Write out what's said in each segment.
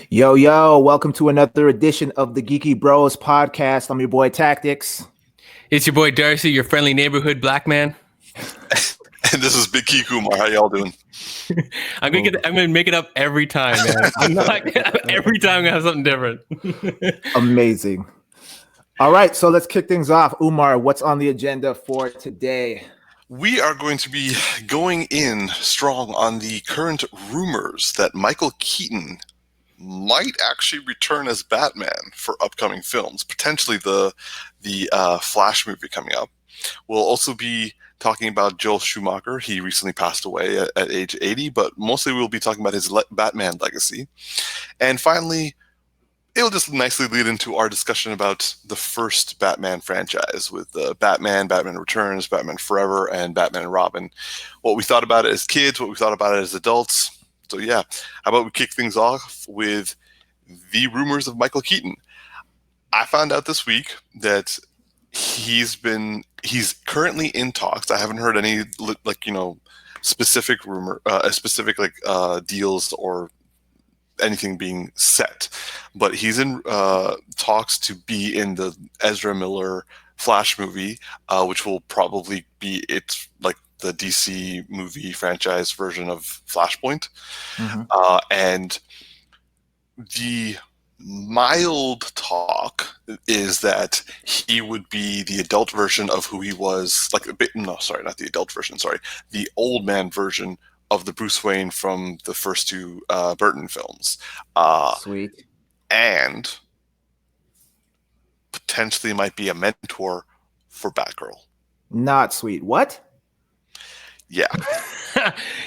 Yo, yo, welcome to another edition of the Geeky Bros podcast. I'm your boy Tactics. It's your boy Darcy, your friendly neighborhood black man. And this is Big Keaton. How y'all doing? I'm gonna make it up every time, man. Every time I'm gonna have something different. Amazing. All right, so let's kick things off. Umar, what's on the agenda for today? We are going to be going in strong on the current rumors that Michael Keaton might actually return as Batman for upcoming films, potentially the Flash movie coming up. We'll also be talking about Joel Schumacher. He recently passed away at age 80, but mostly we'll be talking about his Batman legacy. And finally, it'll just nicely lead into our discussion about the first Batman franchise with Batman, Batman Returns, Batman Forever, and Batman and Robin. What we thought about it as kids, what we thought about it as adults. So yeah, how about we kick things off with the rumors of Michael Keaton. I found out this week that he's currently in talks. I haven't heard any specific deals or anything being set, but he's in talks to be in the Ezra Miller Flash movie, which will probably be the DC movie franchise version of Flashpoint. Mm-hmm. And the mild talk is that he would be the adult version of who he was, the old man version of the Bruce Wayne from the first two Burton films. Sweet. And potentially might be a mentor for Batgirl. Not sweet. What? Yeah.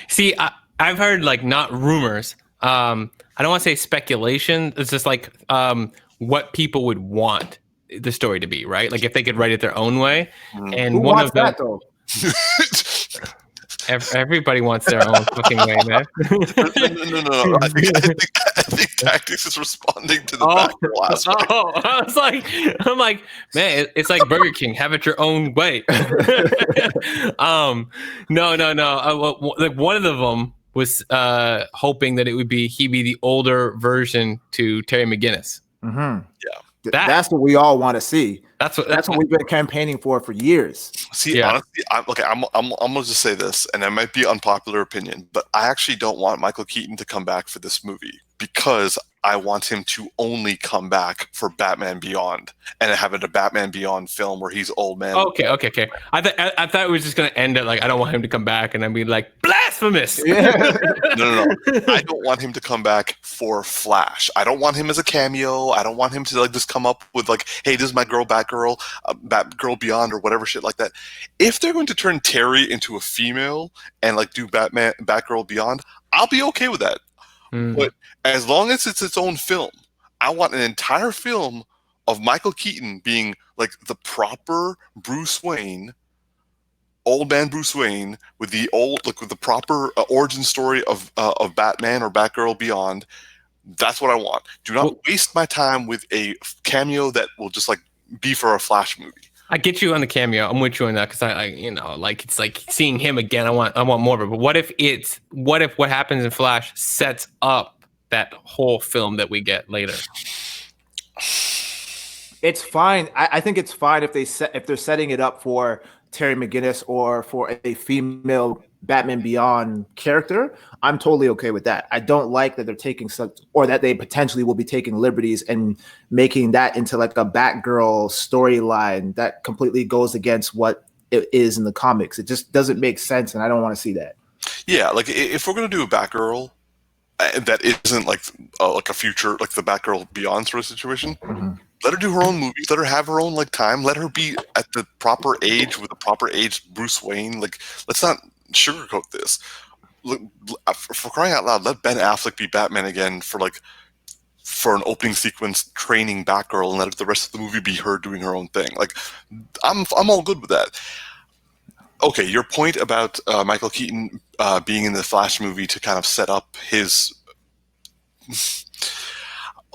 See, I've heard not rumors. I don't want to say speculation. It's just what people would want the story to be, right? Like if they could write it their own way. And who one wants of them, that though? Everybody wants their own fucking way, man. No. I think Tactics is responding to the Batgirl aspect. I'm like, man, it's like Burger King. Have it your own way. No. One of them was hoping that he'd be the older version to Terry McGinnis. Mm-hmm. Yeah, that's what we all want to see. That's what we've been campaigning for years. See, honestly, I'm gonna just say this, and it might be unpopular opinion, but I actually don't want Michael Keaton to come back for this movie because I want him to only come back for Batman Beyond and have it a Batman Beyond film where he's old man. Okay. I thought it was just gonna end at I don't want him to come back and then be like blasphemous. No. I don't want him to come back for Flash. I don't want him as a cameo. I don't want him to just come up with hey, this is my girl Batgirl, Batgirl Beyond or whatever shit like that. If they're going to turn Terry into a female and do Batgirl Beyond, I'll be okay with that. But as long as it's its own film, I want an entire film of Michael Keaton being the proper Bruce Wayne, old man Bruce Wayne, with the with the proper origin story of Batman or Batgirl Beyond. That's what I want. Do not waste my time with a cameo that will just be for a Flash movie. I get you on the cameo. I'm with you on that because it's like seeing him again. I want more of it. But what if what happens in Flash sets up that whole film that we get later? It's fine. I think it's fine if they're setting it up for Terry McGinnis or for a female Batman Beyond character. I'm totally okay with that. I don't like that they're taking or that they potentially will be taking liberties and making that into a Batgirl storyline that completely goes against what it is in the comics. It just doesn't make sense, and I don't want to see that. Yeah, if we're gonna do a Batgirl that isn't a future the Batgirl Beyond sort of situation. Mm-hmm. Let her do her own movies. Let her have her own time. Let her be at the proper age with the proper age Bruce Wayne. Let's not sugarcoat this. Look, for crying out loud, let Ben Affleck be Batman again for an opening sequence training Batgirl, and let the rest of the movie be her doing her own thing. I'm all good with that. Okay, your point about Michael Keaton being in the Flash movie to kind of set up his.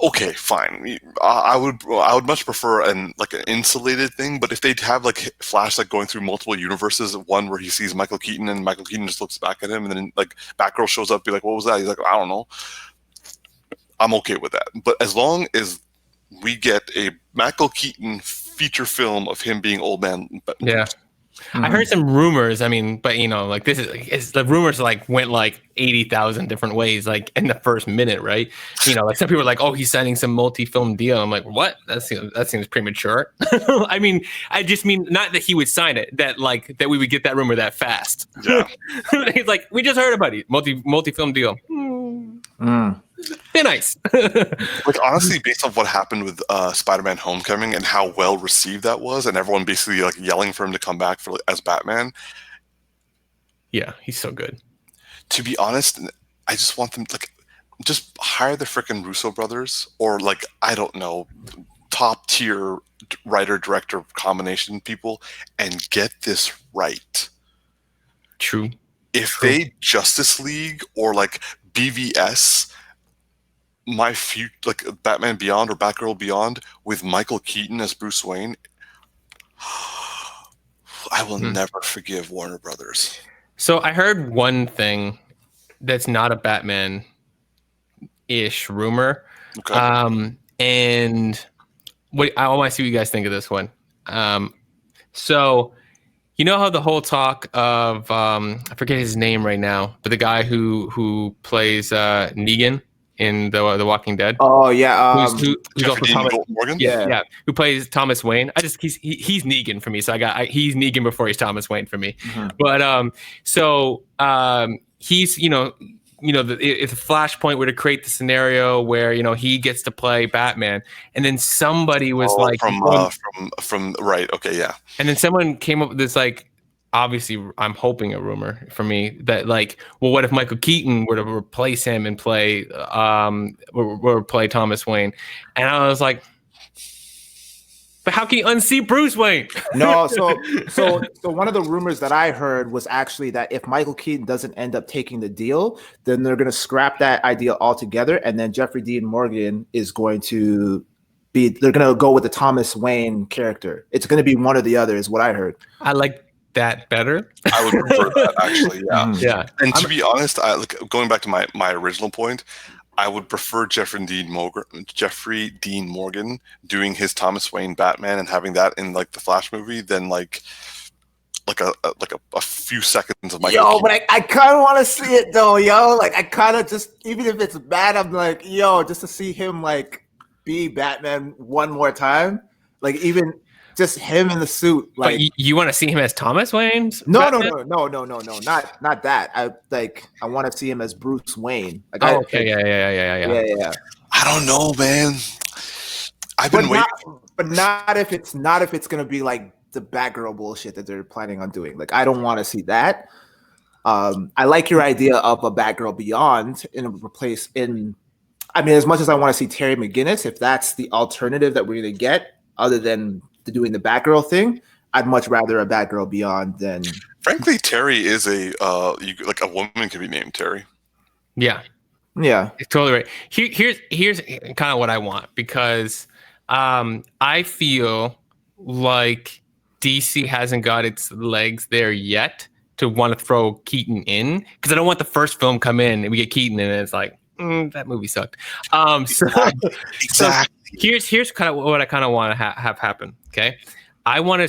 Okay, fine. I would much prefer an insulated thing. But if they'd have Flash going through multiple universes, one where he sees Michael Keaton and Michael Keaton just looks back at him, and then Batgirl shows up, be like, "What was that?" He's like, "I don't know." I'm okay with that. But as long as we get a Michael Keaton feature film of him being old man. Yeah. I heard some rumors. I mean, but like the rumors like went like 80,000 different ways, like in the first minute, right? Like some people are like, "Oh, he's signing some multi-film deal." I'm like, "What? That seems premature." I mean, I just mean not that he would sign it, that we would get that rumor that fast. Yeah. He's like, "We just heard about it, multi-film deal." Be nice. Like honestly, based on what happened with Spider-Man: Homecoming and how well received that was, and everyone basically like yelling for him to come back as Batman. Yeah, he's so good. To be honest, I just want them just hire the frickin' Russo brothers, or I don't know, top tier writer director combination people, and get this right. True. If they Justice League or BVS my future, Batman Beyond or Batgirl Beyond with Michael Keaton as Bruce Wayne, I will never forgive Warner Brothers. So I heard one thing that's not a Batman-ish rumor. Okay. And I want to see what you guys think of this one. So you know how the whole talk of I forget his name right now, but the guy who plays Negan in the Walking Dead. Oh yeah, who's also Thomas Morgan. Yeah, who plays Thomas Wayne. He's Negan for me. So he's Negan before he's Thomas Wayne for me. But he's if a Flashpoint were to create the scenario where he gets to play Batman, and then somebody was from right, okay, yeah, and then someone came up with this obviously I'm hoping a rumor for me that well, what if Michael Keaton were to replace him and play play Thomas Wayne? And I was like, but how can you unsee Bruce Wayne? No, so one of the rumors that I heard was actually that if Michael Keaton doesn't end up taking the deal, then they're going to scrap that idea altogether, and then Jeffrey Dean Morgan is going to they're going to go with the Thomas Wayne character. It's going to be one or the other, is what I heard. I like that better. I would prefer that actually. Yeah. Yeah. And to be honest, going back to my original point, I would prefer Jeffrey Dean Morgan doing his Thomas Wayne Batman and having that in the Flash movie than a few seconds of Michael Keaton. But I kind of want to see it though, I kind of just, even if it's bad, I'm just to see him be Batman one more time, even just him in the suit. But you want to see him as Thomas Wayne? No, not that. I want to see him as Bruce Wayne. Okay, yeah. I don't know, man. I've been waiting, but not if it's gonna be the Batgirl bullshit that they're planning on doing. I don't want to see that. I like your idea of a Batgirl Beyond as much as I want to see Terry McGinnis, if that's the alternative that we're gonna get, other than doing the Batgirl thing, I'd much rather a Batgirl Beyond than. Frankly, Terry is a woman could be named Terry. Yeah, it's totally right. Here's kind of what I want, because I feel like DC hasn't got its legs there yet to want to throw Keaton in, because I don't want the first film come in and we get Keaton and it's that movie sucked. Exactly. So here's kind of what I kind of want to have happen. Okay, I want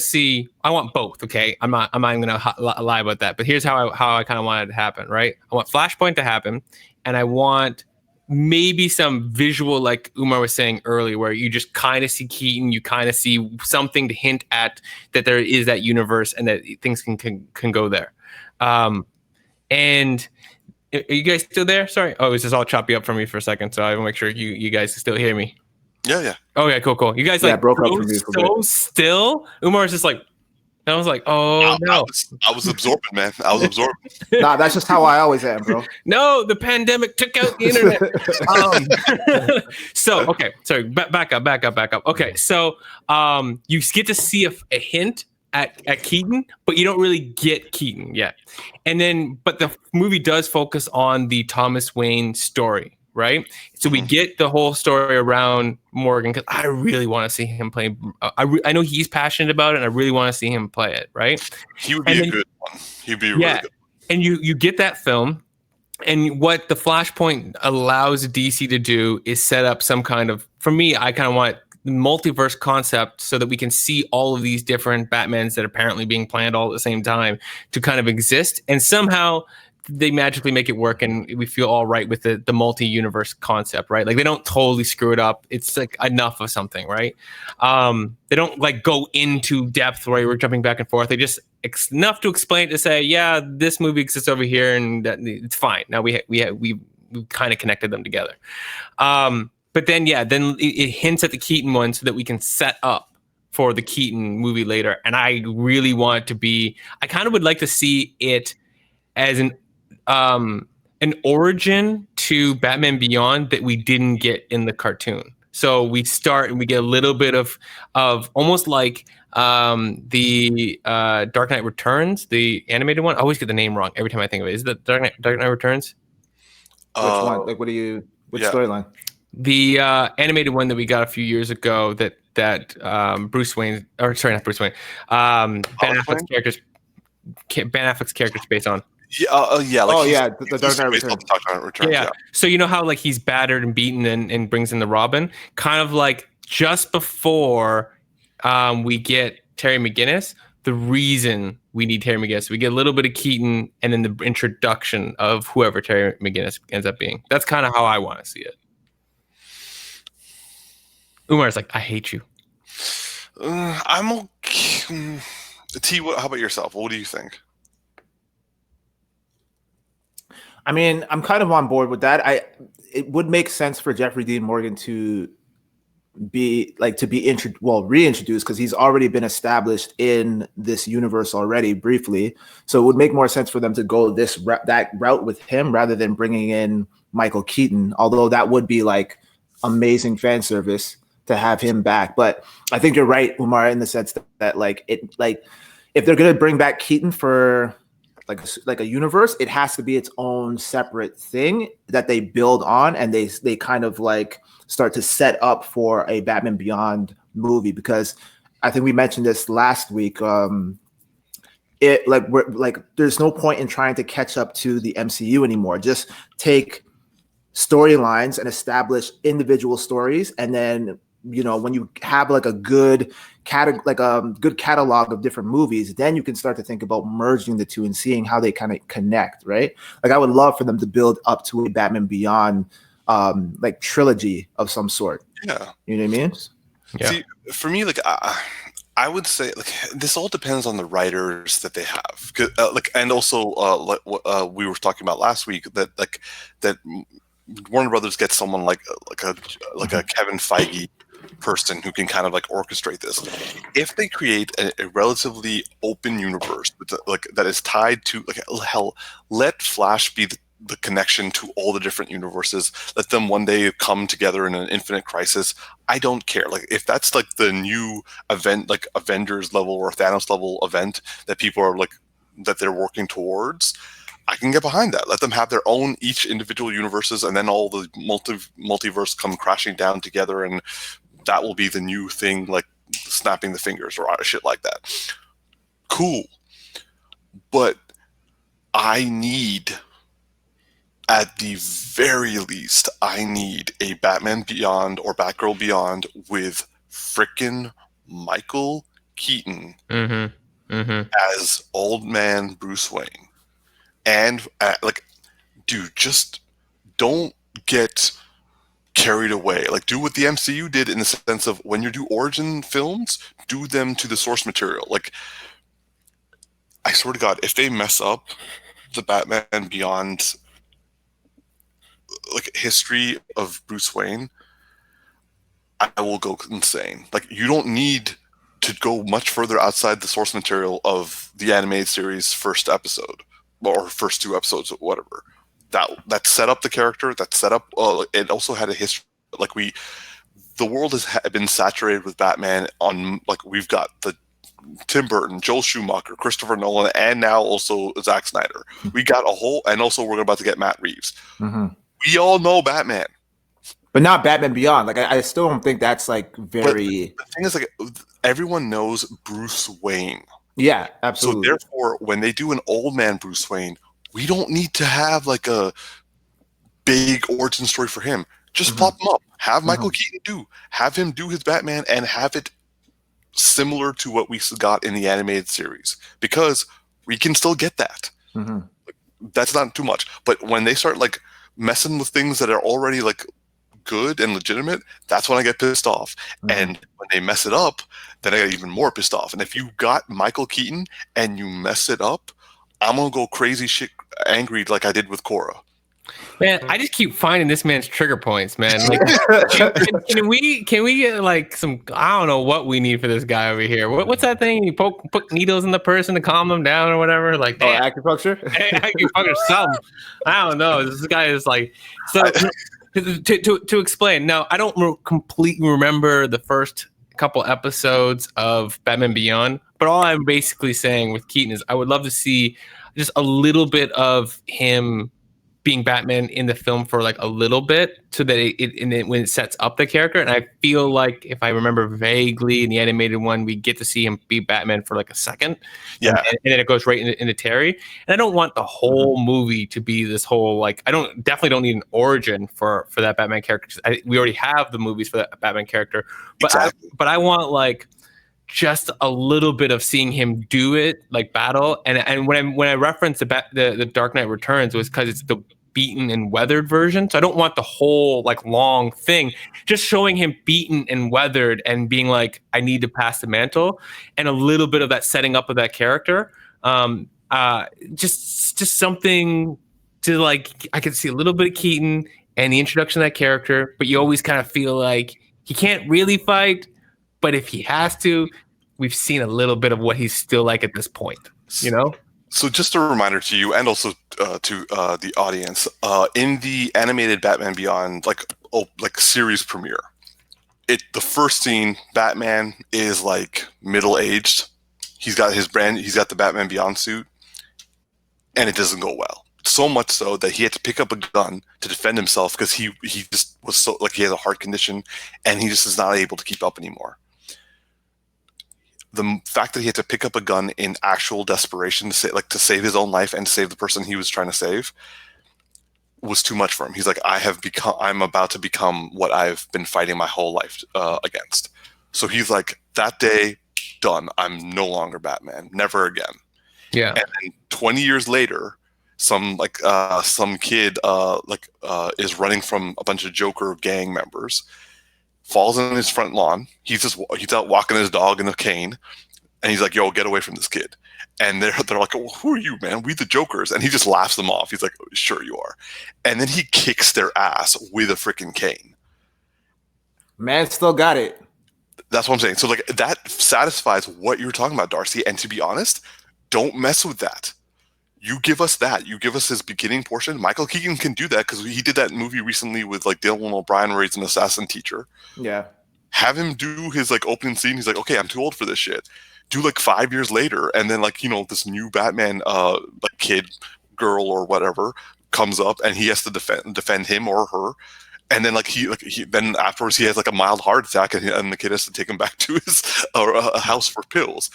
both. Okay, I'm not going to lie about that. But here's how I kind of want it to happen. Right, I want Flashpoint to happen, and I want maybe some visual, like Umar was saying earlier, where you just kind of see Keaton, you kind of see something to hint at that there is that universe and that things can go there. And are you guys still there? Sorry. Oh, it was just all choppy up for me for a second, so I want to make sure you guys still hear me. Yeah. Okay, cool. You guys broke up for me so still. Umar was just I was like, oh no. I was absorbing, man. I was absorbing. Nah, that's just how I always am, bro. No, the pandemic took out the internet. So okay, sorry. Back up. Okay, so you get to see a hint at Keaton, but you don't really get Keaton yet. And then, but the movie does focus on the Thomas Wayne story, right? So we get the whole story around Morgan, because I really want to see him play. I know he's passionate about it, and I really want to see him play it, right? He would be a good one. He'd be really good. And you get that film, And what the Flashpoint allows DC to do is set up some kind of, for me, I kind of want multiverse concept so that we can see all of these different Batmans that are apparently being planned all at the same time to kind of exist. And somehow they magically make it work and we feel all right with the multi-universe concept, right? Like they don't totally screw it up. It's like enough of something, right? They don't like go into depth where we're jumping back and forth. They just enough to explain to say, yeah, this movie exists over here and it's fine. Now we kind of connected them together. But then, then it hints at the Keaton one so that we can set up for the Keaton movie later. And I really want it to be, I kind of would like to see it as an origin to Batman Beyond that we didn't get in the cartoon. So we start and we get a little bit of almost like the Dark Knight Returns, the animated one. I always get the name wrong every time I think of it. Is it Dark Knight Returns? Which one? Like, which storyline? The animated one that we got a few years ago that Bruce Wayne, or sorry, not Bruce Wayne, Ben Affleck's character's based on. Yeah. Like the Dark Knight Returns. Yeah. So you know how like he's battered and beaten and brings in the Robin, kind of like just before we get Terry McGinnis. The reason we need Terry McGinnis, we get a little bit of Keaton and then the introduction of whoever Terry McGinnis ends up being. That's kind of how I want to see it. Umar's like, I hate you. I'm okay. T, how about yourself? What do you think? I mean, I'm kind of on board with that. It would make sense for Jeffrey Dean Morgan to be reintroduced because he's already been established in this universe already briefly. So it would make more sense for them to go that route with him rather than bringing in Michael Keaton. Although that would be like amazing fan service to have him back. But I think you're right, Umar, in the sense that if they're gonna bring back Keaton for like a universe, it has to be its own separate thing that they build on, and they kind of like start to set up for a Batman Beyond movie. Because I think we mentioned this last week. There's no point in trying to catch up to the MCU anymore. Just take storylines and establish individual stories, and then when you have like a good catalog of different movies, then you can start to think about merging the two and seeing how they kind of connect, right? Like I would love for them to build up to a Batman Beyond like trilogy of some sort. Yeah. You know what I mean? Yeah. See, for me, like I would say, like this all depends on the writers that they have, and also like what we were talking about last week, that Warner Brothers gets someone like a Kevin Feige person who can kind of like orchestrate this. If they create a relatively open universe that is tied to let Flash be the connection to all the different universes. Let them one day come together in an infinite crisis. I don't care. Like if that's like the new event, like Avengers level or Thanos level event that people are like that they're working towards, I can get behind that. Let them have their own each individual universes, and then all the multiverse come crashing down together, and that will be the new thing, like snapping the fingers or shit like that. Cool. But I need, at the very least, I need a Batman Beyond or Batgirl Beyond with frickin' Michael Keaton as old man Bruce Wayne. And dude, just don't get carried away. Like, do what the MCU did in the sense of when you do origin films, do them to the source material. Like, I swear to God, if they mess up the Batman Beyond like history of Bruce Wayne, I will go insane. Like, you don't need to go much further outside the source material of the animated series first episode or first two episodes or whatever. That set up the character, that set up it also had a history. Like, the world has been saturated with Batman on, like, we've got the Tim Burton, Joel Schumacher, Christopher Nolan, and now also Zack Snyder. We got a whole, and also we're about to get Matt Reeves. We all know Batman, but not Batman Beyond. Like, I still don't think that's like very. But the thing is, like, everyone knows Bruce Wayne. Yeah, absolutely. So therefore, when they do an old man Bruce Wayne, We don't need to have like a big origin story for him. Just pop him up. Have Michael Keaton have him do his Batman and have it similar to what we got in the animated series, because we can still get that. That's not too much. But when they start like messing with things that are already like good and legitimate, that's when I get pissed off. And when they mess it up, then I get even more pissed off. And if you got Michael Keaton and you mess it up, I'm gonna go crazy shit angry like I did with Korra. Man, I just keep finding this man's trigger points, man. Like, can we get like some? I don't know what we need for this guy over here. What's that thing? You put needles in the person to calm them down or whatever. Like, acupuncture. Acupuncture, something. I don't know. This guy is like so. To explain, now I don't completely remember the first couple episodes of Batman Beyond, but all I'm basically saying with Keaton is I would love to see just a little bit of him being Batman in the film for like a little bit, so that when it sets up the character. And I feel like if I remember vaguely in the animated one, we get to see him be Batman for like a second, and then it goes right into Terry. And I don't want the whole movie to be this whole like definitely don't need an origin for that Batman character. We already have the movies for that Batman character, but but I want like just a little bit of seeing him do it, like battle. And when I reference the Dark Knight Returns, it was because it's the beaten and weathered version. So I don't want the whole like long thing. Just showing him beaten and weathered and being like, I need to pass the mantle, and a little bit of that setting up of that character. Just something to like, I could see a little bit of Keaton and the introduction of that character, but you always kind of feel like he can't really fight. But if he has to, we've seen a little bit of what he's still like at this point, you know? So just a reminder to you and also to the audience, in the animated Batman Beyond, like series premiere, the first scene, Batman is like middle-aged. He's got the Batman Beyond suit, and it doesn't go well. So much so that he had to pick up a gun to defend himself because he just was so like he has a heart condition and he just is not able to keep up anymore. The fact that he had to pick up a gun in actual desperation to save his own life and to save the person he was trying to save was too much for him. He's like, I'm about to become what I've been fighting my whole life against. So he's like, that day, done. I'm no longer Batman. Never again. Yeah. And then 20 years later, some kid is running from a bunch of Joker gang members, falls in his front lawn. He's out walking his dog in a cane, and he's like, "Yo, get away from this kid!" And they're like, well, "Who are you, man? We the Jokers." And he just laughs them off. He's like, "Sure you are." And then he kicks their ass with a freaking cane. Man, still got it. That's what I'm saying. So like that satisfies what you're talking about, Darcy. And to be honest, don't mess with that. You give us that. You give us his beginning portion. Michael Keaton can do that because he did that movie recently with like Dylan O'Brien where he's an assassin teacher. Yeah. Have him do his like opening scene. He's like, okay, I'm too old for this shit. Do like 5 years later, and then like, you know, this new Batman like kid, girl or whatever comes up and he has to defend him or her. And then he then afterwards he has like a mild heart attack and the kid has to take him back to his house for pills.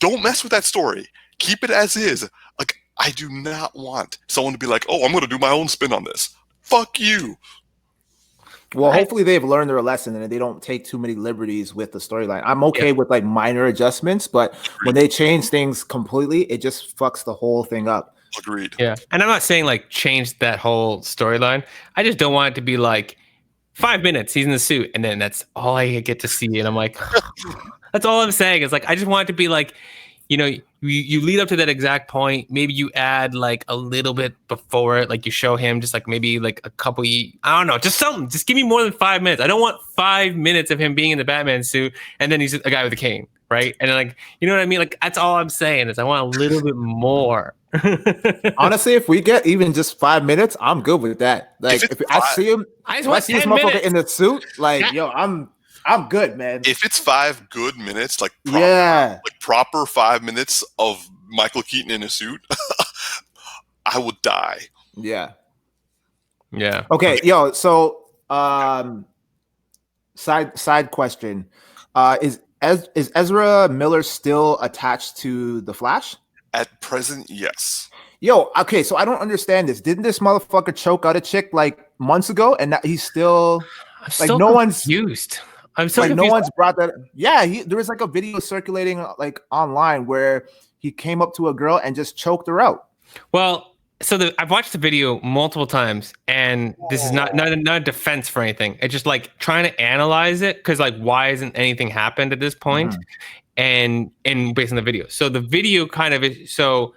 Don't mess with that story. Keep it as is. Like, I do not want someone to be like, oh, I'm going to do my own spin on this. Fuck you. Well, hopefully they've learned their lesson and they don't take too many liberties with the storyline. I'm okay with like minor adjustments, but when they change things completely, it just fucks the whole thing up. Agreed. Yeah. And I'm not saying like change that whole storyline. I just don't want it to be like 5 minutes, he's in the suit, and then that's all I get to see. And I'm like, that's all I'm saying. Is like, I just want it to be like, you know, you lead up to that exact point. Maybe you add like a little bit before it, like you show him just like maybe like a couple. I don't know, just something. Just give me more than 5 minutes. I don't want 5 minutes of him being in the Batman suit and then he's a guy with a cane, right? And then like, you know what I mean? Like that's all I'm saying is I want a little bit more. Honestly, if we get even just 5 minutes, I'm good with that. Like if I see him, I if I see this motherfucker minutes. in the suit, like yo, I'm good, man. If it's 5 good minutes, like proper 5 minutes of Michael Keaton in a suit, I would die. Yeah. Yeah. Okay, yo. So, side question: is Ezra Miller still attached to the Flash? At present, yes. Yo, okay, so I don't understand this. Didn't this motherfucker choke out a chick like months ago, and that he's still I'm like so no one's confused. I'm so like no confused. one's brought that. Yeah, there was like a video circulating like online where he came up to a girl and just choked her out. Well, so I've watched the video multiple times, and this is not a defense for anything. It's just like trying to analyze it because like why isn't anything happened at this point? And based on the video. So the video kind of is so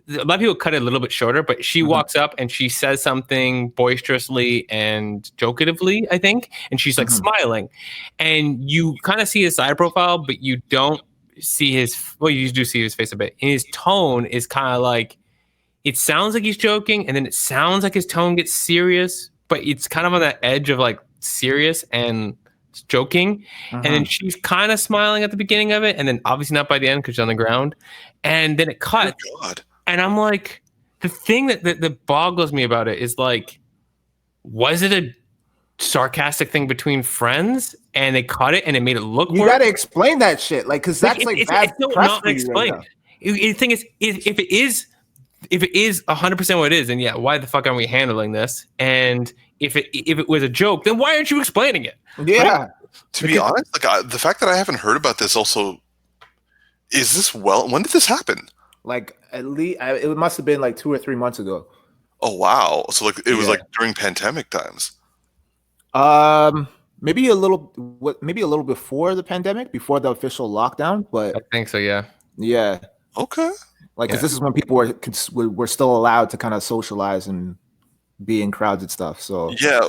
a lot of people cut it a little bit shorter, but she walks up and she says something boisterously and jokatively, I think, and she's like smiling, and you kind of see his side profile, but you don't see you do see his face a bit, and his tone is kind of like, it sounds like he's joking, and then it sounds like his tone gets serious, but it's kind of on that edge of like serious and joking. And then she's kind of smiling at the beginning of it, and then obviously not by the end because she's on the ground. And then it cuts. Oh, God. And I'm like, the thing that boggles me about it is like, was it a sarcastic thing between friends and they cut it and it made it look You worse? gotta explain that shit, like, because that's like bad press for you right now. The thing is, if it is 100% what it is, then yeah, why the fuck aren't we handling this? And if it was a joke, then why aren't you explaining it? Yeah. Right? To be honest, like the fact that I haven't heard about this also, is this when did this happen? Like at least it must have been like 2 or 3 months ago. Oh wow! So like it was like during pandemic times. Maybe a little before the pandemic, before the official lockdown, but I think so. Yeah. Yeah. Okay. Like, because this is when people were still allowed to kind of socialize and be in crowds and stuff. So yeah,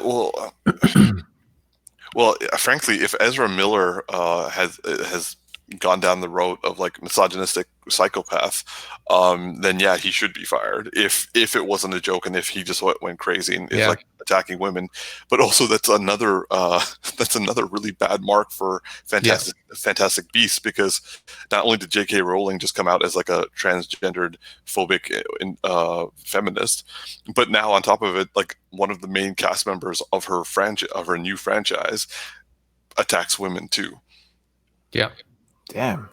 well, frankly, if Ezra Miller has gone down the road of like misogynistic psychopath, then yeah, he should be fired. If it wasn't a joke and if he just went crazy and is like attacking women, but also that's another really bad mark for Fantastic Beasts, because not only did J.K. Rowling just come out as like a transgendered phobic feminist, but now on top of it, like one of the main cast members of her new franchise attacks women too. Yeah. Damn.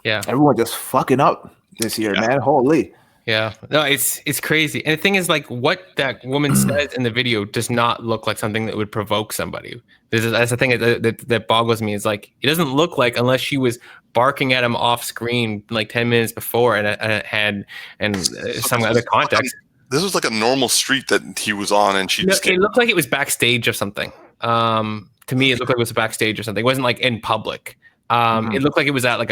Yeah. Everyone just fucking up this year, man. Holy. Yeah. No, it's crazy. And the thing is, like, what that woman says in the video does not look like something that would provoke somebody. That's the thing that boggles me, is like, it doesn't look like, unless she was barking at him off screen like 10 minutes before and it had some other context. This was like a normal street that he was on, and it looked like it was backstage or something. To me, it looked like it was backstage or something. It wasn't like in public. It looked like it was at like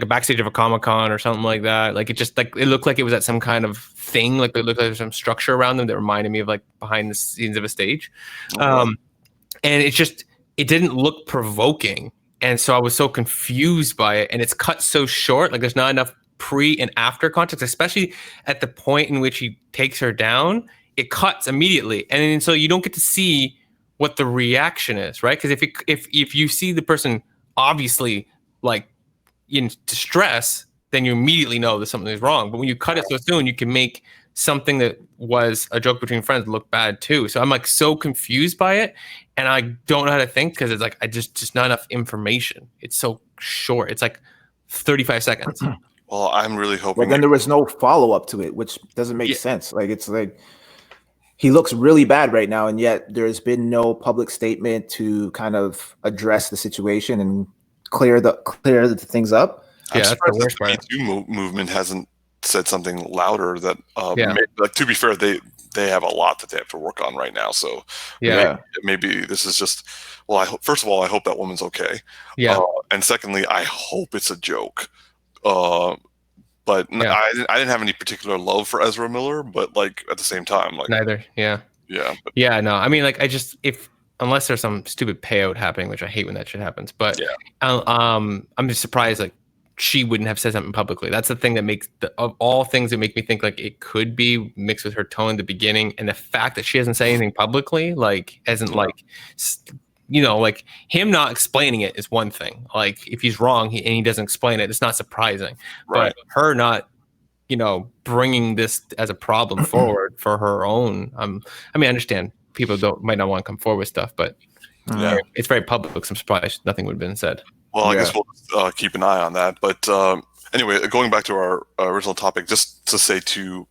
a backstage of a Comic-Con or something like that. Like, it looked like it was at some kind of thing. Like, it looked like there was some structure around them that reminded me of like behind the scenes of a stage. And it didn't look provoking. And so I was so confused by it. And it's cut so short. Like, there's not enough pre and after context, especially at the point in which he takes her down. It cuts immediately. And so you don't get to see what the reaction is, right? Because if you see the person obviously like in distress, then you immediately know that something is wrong. But when you cut it so soon, you can make something that was a joke between friends look bad too. So I'm like so confused by it, and I don't know how to think, because it's like I just not enough information. It's so short. It's like 35 seconds. Well, I'm really hoping. But then there was no follow up to it, which doesn't make sense. Like, it's like he looks really bad right now, and yet there's been no public statement to kind of address the situation and clear the things up. Yeah, that's the worst part. The Me Too movement hasn't said something louder. That like, to be fair, they have a lot that they have to work on right now. So maybe this is just. Well, first of all, I hope that woman's okay. Yeah, and secondly, I hope it's a joke. But I didn't have any particular love for Ezra Miller, but like at the same time, like neither. Yeah. No, I mean, like, unless there's some stupid payout happening, which I hate when that shit happens. But I'm just surprised like she wouldn't have said something publicly. That's the thing that makes of all things that make me think like it could be mixed with her tone in the beginning, and the fact that she hasn't said anything publicly, like like him not explaining it is one thing. Like, if he's wrong and he doesn't explain it, it's not surprising. Right. But her not, bringing this as a problem forward for her own. I mean, I understand people might not want to come forward with stuff, but it's very public. So I'm surprised nothing would have been said. Well, I guess we'll keep an eye on that. But Anyway, going back to our original topic, just to say to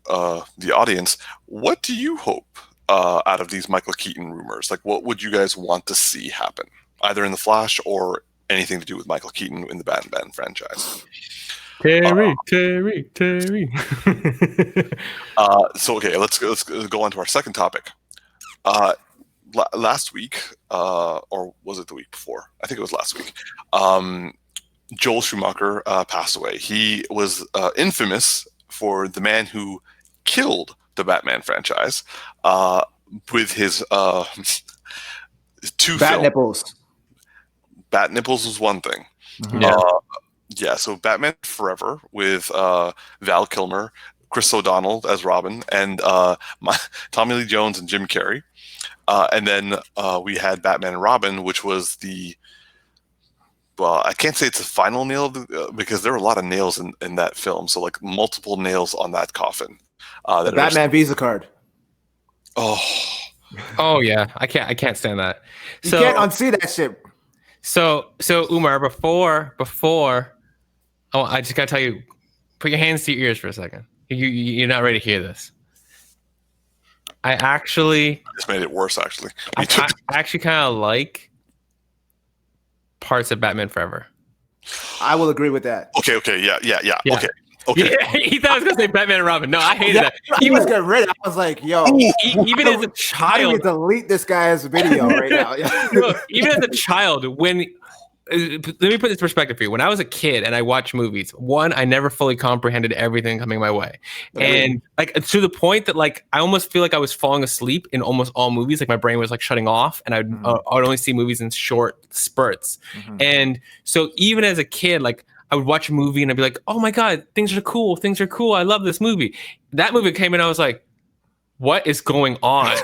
the audience, what do you hope out of these Michael Keaton rumors? Like, what would you guys want to see happen, either in the Flash or anything to do with Michael Keaton in the Batman franchise? Terry. So okay, let's go on to our second topic. Last week, or was it the week before? I think it was last week. Joel Schumacher passed away. He was infamous for the man who killed the Batman franchise with his two Bat films. nipples. Bat nipples was one thing. Yeah. So Batman Forever with Val Kilmer, Chris O'Donnell as Robin, and Tommy Lee Jones and Jim Carrey. And then we had Batman and Robin, which was well, I can't say it's the final nail because there were a lot of nails in that film. So like multiple nails on that coffin. The Batman Visa card. Oh yeah, I can't stand that. You can't unsee that shit. So Umar, before, I just gotta tell you, put your hands to your ears for a second. You're not ready to hear this. I actually just made it worse. Actually, I actually kind of like parts of Batman Forever. I will agree with that. Okay, yeah. Okay. Yeah, he thought I was gonna say Batman and Robin. No, I hated that. He was getting ready. I was like, yo, even as a child, delete this guy's video right now. Look, even as a child, when let me put this perspective for you. When I was a kid and I watched movies, one, I never fully comprehended everything coming my way, and like to the point that like I almost feel like I was falling asleep in almost all movies. Like my brain was like shutting off, and I'd only see movies in short spurts. And so even as a kid, like I would watch a movie and I'd be like, "Oh my god, things are cool! I love this movie." That movie came in, I was like, "What is going on?"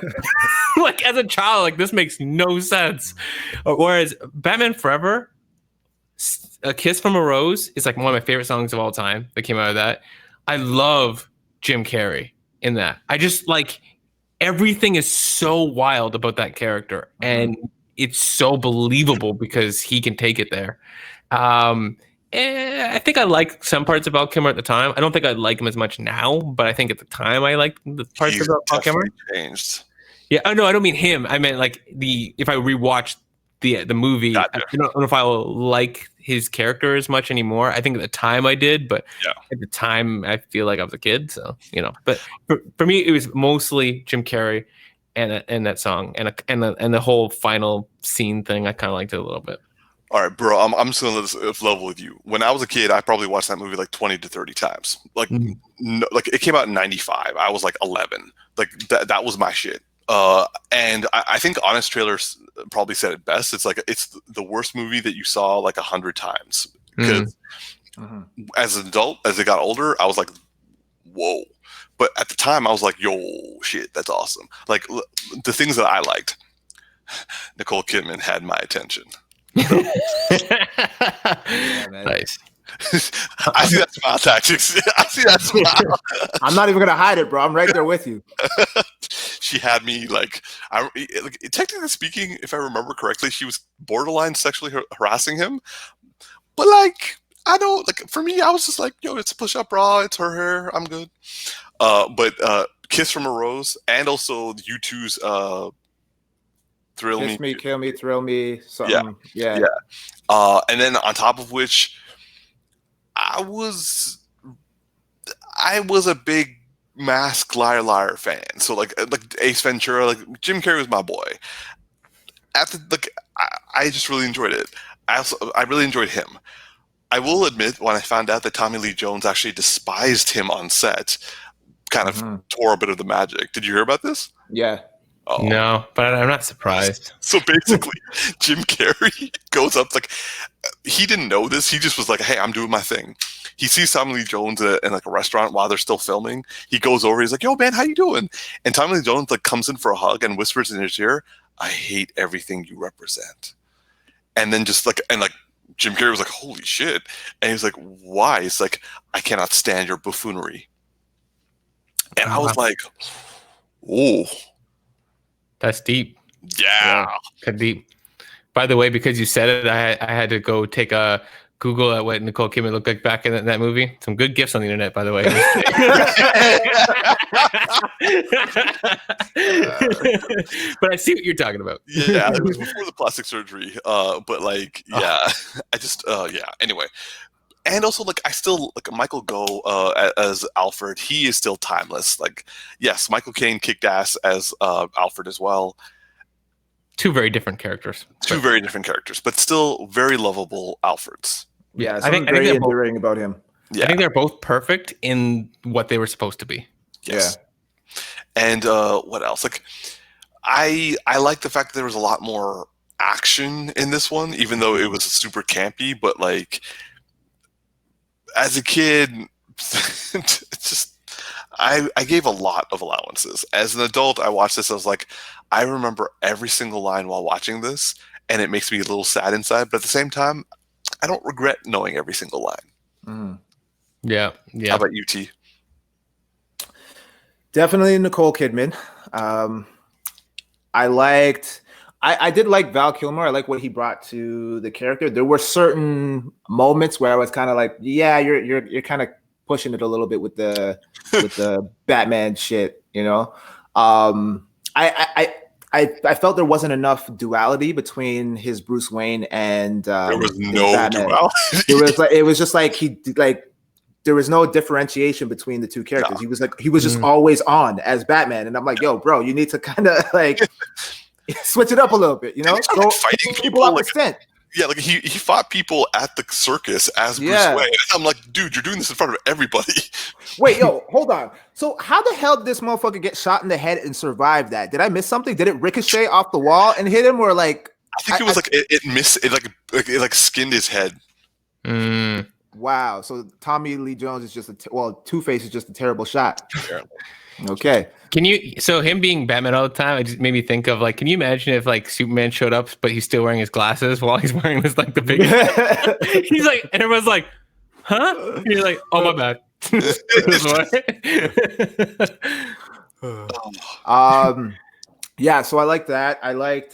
Like as a child, like this makes no sense. Whereas Batman Forever, A Kiss from a Rose is like one of my favorite songs of all time that came out of that. I love Jim Carrey in that. I just like everything is so wild about that character, and it's so believable because he can take it there. I think I like some parts of Val Kilmer at the time. I don't think I like him as much now, but I think at the time I liked the parts of Val Kilmer. Changed. Yeah. Oh no, I don't mean him. I meant like if I rewatched the movie, gotcha. I don't know if I will like his character as much anymore. I think at the time I did, but at the time I feel like I was a kid, so you know. But for me, it was mostly Jim Carrey and that song and the whole final scene thing. I kind of liked it a little bit. All right, bro. I'm just gonna let this level with you. When I was a kid, I probably watched that movie like 20 to 30 times. Like, like it came out in '95. I was like 11. Like that was my shit. And I think Honest Trailers probably said it best. It's like it's the worst movie that you saw like 100 times. Because as an adult, as it got older, I was like, whoa. But at the time, I was like, yo, shit, that's awesome. Like the things that I liked, Nicole Kidman had my attention. Nice. I see that smile tactics. I see that smile. I'm not even gonna hide it, bro. I'm right there with you. She had me like technically speaking, if I remember correctly, she was borderline sexually harassing him. But like, I don't like. For me, I was just like, yo, it's a push-up bra. It's her hair. I'm good. But Kiss from a Rose and also U2's Thrill Kiss Me, Kill Me, Thrill Me. Something. Yeah. And then on top of which, I was a big Mask Liar Liar fan. So like Ace Ventura, like Jim Carrey was my boy. I just really enjoyed it. I really enjoyed him. I will admit, when I found out that Tommy Lee Jones actually despised him on set, kind of tore a bit of the magic. Did you hear about this? Yeah. Oh. No, but I'm not surprised. So basically, Jim Carrey goes up like he didn't know this. He just was like, "Hey, I'm doing my thing." He sees Tommy Lee Jones in like a restaurant while they're still filming. He goes over. He's like, "Yo, man, how you doing?" And Tommy Lee Jones like comes in for a hug and whispers in his ear, "I hate everything you represent." And then just like Jim Carrey was like, "Holy shit!" And he was like, "Why?" He's like, "I cannot stand your buffoonery." And I was like, "Oh." That's deep. Yeah. Deep. By the way, because you said it, I had to go take a Google at what Nicole Kidman looked like back in that movie. Some good gifs on the internet, by the way. But I see what you're talking about. Yeah, it was before the plastic surgery. But like, yeah, I just, yeah. Anyway, and also like, I still like Michael Gough as Alfred. He is still timeless. Like, yes, Michael Caine kicked ass as Alfred as well. Two very different characters. Two very different characters, but still very lovable Alfreds. Yeah, something very endearing about him. Yeah. I think they're both perfect in what they were supposed to be. Yes. Yeah. And what else? Like, I like the fact that there was a lot more action in this one, even though it was super campy. But like, as a kid, it's just I gave a lot of allowances. As an adult, I watched this. I was like, I remember every single line while watching this, and it makes me a little sad inside. But at the same time, I don't regret knowing every single line. Mm. Yeah. How about you, T? Definitely Nicole Kidman. I did like Val Kilmer. I like what he brought to the character. There were certain moments where I was kind of like, yeah, you're kind of pushing it a little bit with the Batman shit, you know. I felt there wasn't enough duality between his Bruce Wayne and there was no Batman. duality. It was just like there was no differentiation between the two characters. No. He was just always on as Batman, and I'm like, yo, bro, you need to kind of like switch it up a little bit, you know? Go fighting people up like, percent. Yeah, like he fought people at the circus as Bruce Wayne. I'm like, dude, you're doing this in front of everybody. Wait, yo, hold on. So how the hell did this motherfucker get shot in the head and survive that? Did I miss something? Did it ricochet off the wall and hit him, or like? I think it was it skinned his head. Wow. So Tommy Lee Jones is just Two-Face is just a terrible shot. Apparently. Okay. So him being Batman all the time, it just made me think of like, can you imagine if like Superman showed up, but he's still wearing his glasses while he's wearing this like the big he's like, and everyone's like, huh? And you're like, oh my bad. Yeah, so I like that. I liked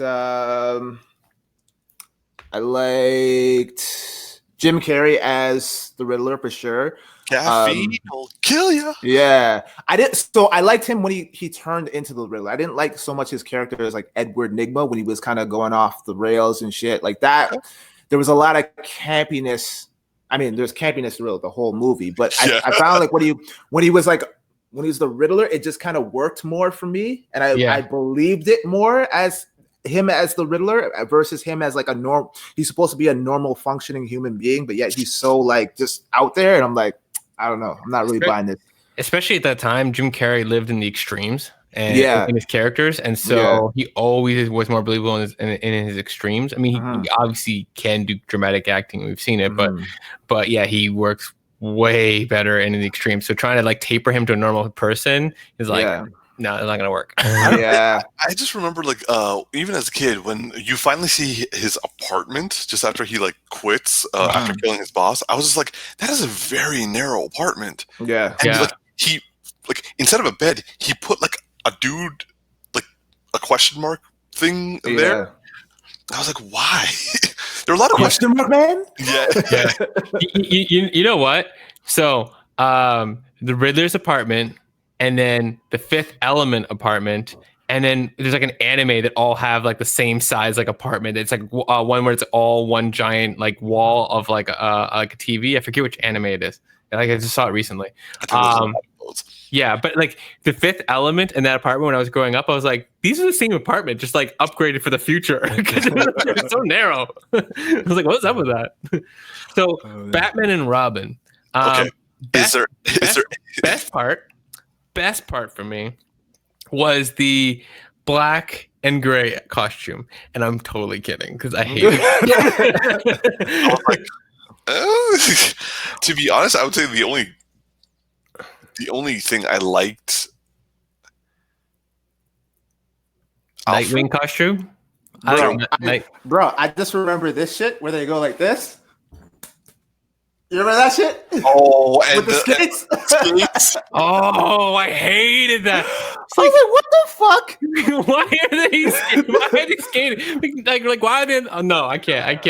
Jim Carrey as the Riddler for sure. Caffeine will kill you. Yeah, I liked him when he turned into the Riddler. I didn't like so much his character as like Edward Nygma when he was kind of going off the rails and shit like that. There was a lot of campiness. I mean, there's campiness throughout the whole movie, but I found like when he was the Riddler, it just kind of worked more for me, and I believed it more as him as the Riddler versus him as like he's supposed to be a normal functioning human being, but yet he's so like just out there, and I'm like, I don't know, I'm not really buying this. Especially at that time, Jim Carrey lived in the extremes and in his characters, and so he always was more believable in his extremes. I mean, he obviously can do dramatic acting, we've seen it, but yeah, he works way better in the extremes. So trying to like taper him to a normal person is like, no, it's not gonna work. Yeah, I just remember like even as a kid when you finally see his apartment just after he like quits after killing his boss, I was just like, that is a very narrow apartment. Yeah, and like he instead of a bed, he put like a dude like a question mark thing in there. I was like, why? There are a lot of question mark, man. Yeah. You know what? So the Riddler's apartment. And then the Fifth Element apartment, and then there's like an anime that all have like the same size like apartment. It's like one where it's all one giant like wall of like a TV. I forget which anime it is. Like I just saw it recently. Yeah, but like the Fifth Element in that apartment when I was growing up, I was like, these are the same apartment, just like upgraded for the future because it's so narrow. I was like, what's up with that? So Batman and Robin. Okay. Best part for me was the black and gray costume, and I'm totally kidding because I hate it. I was like, to be honest, I would say the only thing I liked Nightwing costume. Bro, I just remember this shit where they go like this. You remember that shit? Oh, and With the skates? skates. Oh, I hated that. I was like, what the fuck? Why are they skating? Why are they skating? Like why are they? Oh, no, I can't.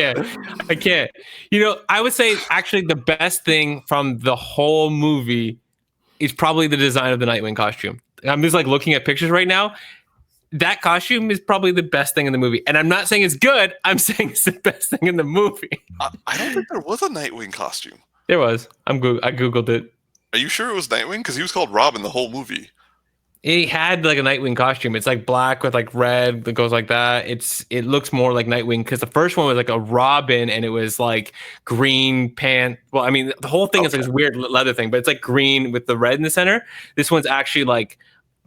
You know, I would say actually the best thing from the whole movie is probably the design of the Nightwing costume. I'm just like looking at pictures right now. That costume is probably the best thing in the movie. And I'm not saying it's good. I'm saying it's the best thing in the movie. I don't think there was a Nightwing costume. There was. I Googled it. Are you sure it was Nightwing? Because he was called Robin the whole movie. He had like a Nightwing costume. It's like black with like red that goes like that. It looks more like Nightwing because the first one was like a Robin and it was like green pant. Well, I mean, the whole thing is like this weird leather thing, but it's like green with the red in the center. This one's actually like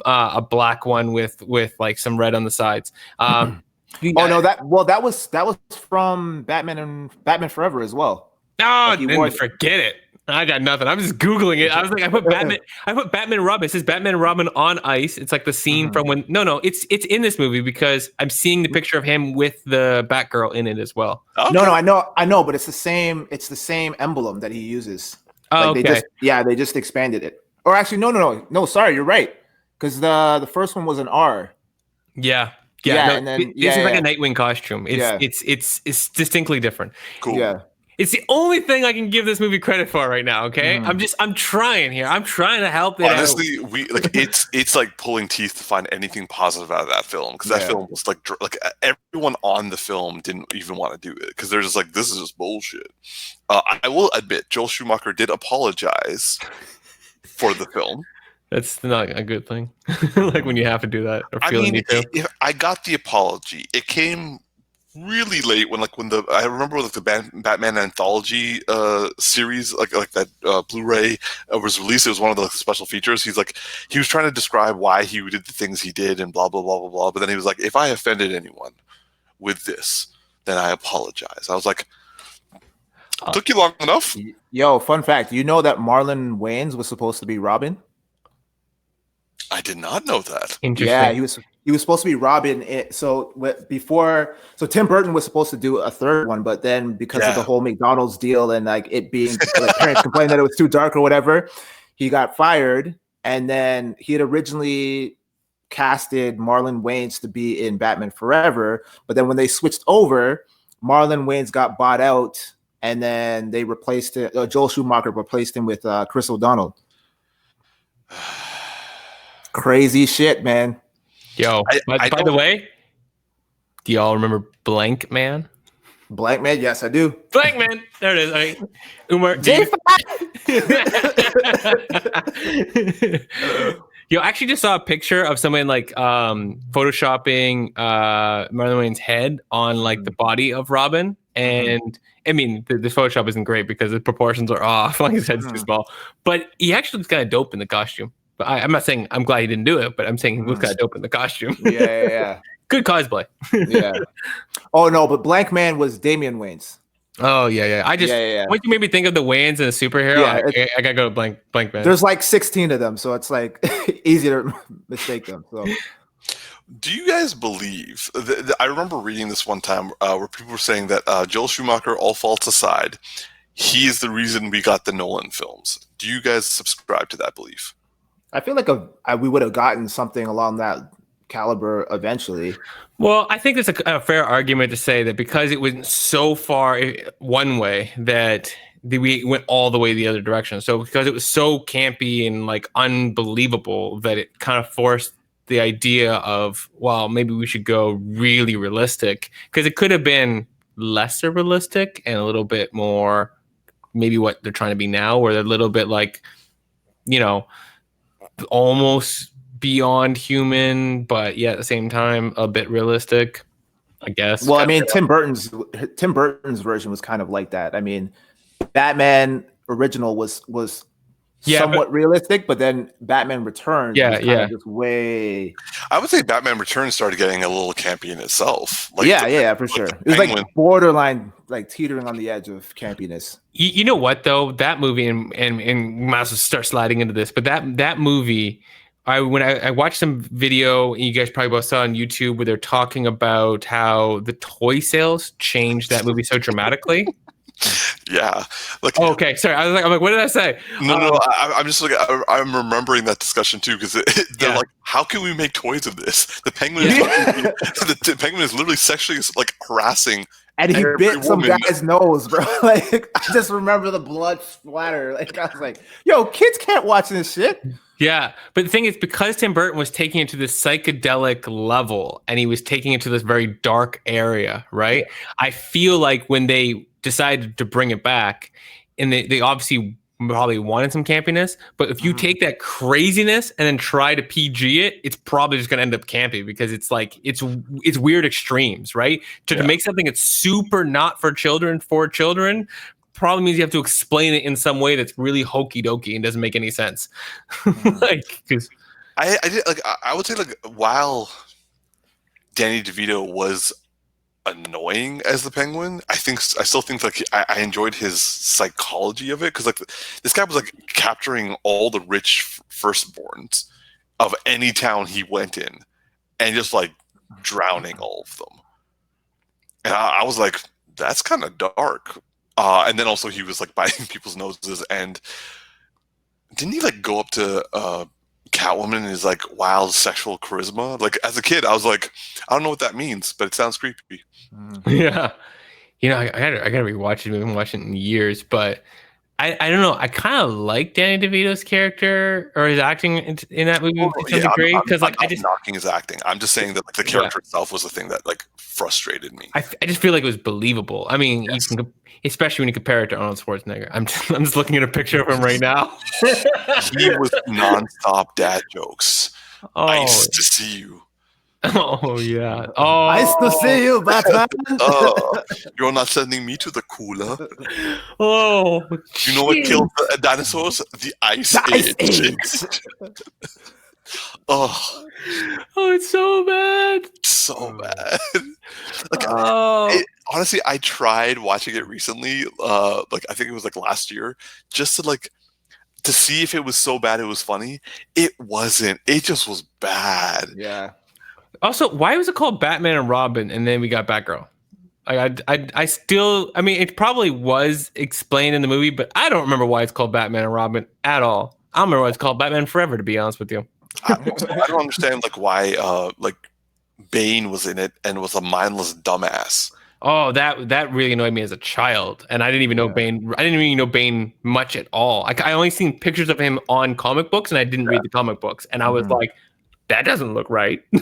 a black one with like some red on the sides. Oh no, that was from Batman and Batman Forever as well. Oh, then forget it. I got nothing. I'm just Googling it. I was like, I put Batman and Robin. It says Batman and Robin on ice. It's like the scene from when it's in this movie because I'm seeing the picture of him with the Batgirl in it as well. Okay. No, I know, but it's the same emblem that he uses. Oh, like okay. they just expanded it. Or actually, no, sorry, you're right. Because the first one was an R. Yeah. And then this is like a Nightwing costume. It's distinctly different. Cool. Yeah. It's the only thing I can give this movie credit for right now. Okay, I'm trying here. I'm trying to help it. Honestly, it's like pulling teeth to find anything positive out of that film because that film was like everyone on the film didn't even want to do it because they're just like, this is just bullshit. I will admit, Joel Schumacher did apologize for the film. That's not a good thing. Like when you have to do that or feel the need to. I got the apology. It came really late when I remember like the Batman anthology series like that Blu-ray was released. It was one of the special features. He was trying to describe why he did the things he did and blah blah blah blah blah. But then he was like, if I offended anyone with this, then I apologize. I was like, took you long enough. Yo, fun fact: you know that Marlon Wayans was supposed to be Robin? I did not know that. Interesting. Yeah, he was supposed to be Robin. So Tim Burton was supposed to do a third one, but then because of the whole McDonald's deal and like it being like parents complained that it was too dark or whatever, he got fired. And then he had originally casted Marlon Wayans to be in Batman Forever, but then when they switched over, Marlon Wayans got bought out, and then they replaced it. Joel Schumacher replaced him with Chris O'Donnell. Crazy shit, man. Yo, by the way, do y'all remember Blank Man? Blank Man, yes, I do. Blank Man, there it is. All right. Umar, Yo, I actually just saw a picture of someone like photoshopping Marlon Wayans' head on like the body of Robin, and I mean the Photoshop isn't great because the proportions are off. Like his head's too small, but he actually looks kind of dope in the costume. But I'm not saying I'm glad he didn't do it, but I'm saying he looks kind of dope in the costume. Yeah. Good cosplay. Yeah. Oh no, but Blank Man was Damian Wayans. Oh yeah. I just once you made me think of the Wayans and a superhero, I gotta go Blank Man. There's like 16 of them, so it's like easy to mistake them. So. Do you guys believe? I remember reading this one time where people were saying that Joel Schumacher, all faults aside, he is the reason we got the Nolan films. Do you guys subscribe to that belief? I feel like we would have gotten something along that caliber eventually. Well, I think it's a fair argument to say that because it went so far one way that we went all the way the other direction. So because it was so campy and like unbelievable that it kind of forced the idea of, well, maybe we should go really realistic, because it could have been lesser realistic and a little bit more maybe what they're trying to be now, where they're a little bit like, almost beyond human, but yet at the same time a bit realistic, I guess. Well, I mean, Tim Burton's version was kind of like that. I mean, Batman original was somewhat realistic, but then Batman Returns was kind of just way. I would say Batman Returns started getting a little campy in itself. Like for sure. It was like borderline, like teetering on the edge of campiness. You know what though? That movie, and might as well start sliding into this, but that movie, when I watched some video, and you guys probably both saw on YouTube, where they're talking about how the toy sales changed that movie so dramatically. Yeah. Like, Oh, okay, sorry. I'm like, what did I say? no. I'm just like, I'm remembering that discussion too, because they're Yeah. like, how can we make toys of this? The penguin Yeah. the penguin is literally sexually like harassing And he every bit some woman. guy's nose, bro. Like, I just remember the blood splatter. Like, I was like, yo, kids can't watch this shit. Yeah, but the thing is, because Tim Burton was taking it to this psychedelic level and he was taking it to this very dark area, right? Yeah. I feel like when they decided to bring it back, and they obviously probably wanted some campiness, but if you take that craziness and then try to PG it, it's probably just going to end up campy, because it's like it's weird extremes, right? To make something that's super not for children probably means you have to explain it in some way that's really hokey dokey and doesn't make any sense. Like, because I did, like, I would say, like, while Danny DeVito was annoying as the Penguin, I still think like I enjoyed his psychology of it, because like this guy was like capturing all the rich firstborns of any town he went in and just like drowning all of them. And I was like, that's kind of dark. And then also he was like biting people's noses, and didn't he like go up to Catwoman and his like wild sexual charisma? Like, as a kid, I was like, I don't know what that means, but it sounds creepy. Yeah, you know, I gotta rewatch it. I haven't watched it in years, but I don't know. I kind of like Danny DeVito's character or his acting in that movie to some degree, because like I'm knocking his acting. I'm just saying that like the character itself was the thing that like frustrated me. I just feel like it was believable. I mean, you can, especially when you compare it to Arnold Schwarzenegger. I'm just looking at a picture of him right now. He was nonstop dad jokes. Nice to see you. Oh yeah. Oh, nice to see you, Batman. You're not sending me to the cooler. Oh, you know what killed the dinosaurs? The Ice Age. Oh, it's so bad. So bad. Like, honestly, I tried watching it recently. Like, I think it was like last year, just to like to see if it was so bad it was funny. It wasn't. It just was bad. Yeah. Also, why was it called Batman and Robin, and then we got Batgirl? Like, I still, I mean, it probably was explained in the movie, but I don't remember why it's called Batman and Robin at all. I don't remember why it's called Batman Forever, to be honest with you. I don't understand like why like Bane was in it and was a mindless dumbass. Oh, that really annoyed me as a child, and I didn't even know Bane. I didn't even know Bane much at all. I only seen pictures of him on comic books, and I didn't read the comic books, and I was like, that doesn't look right. Yeah.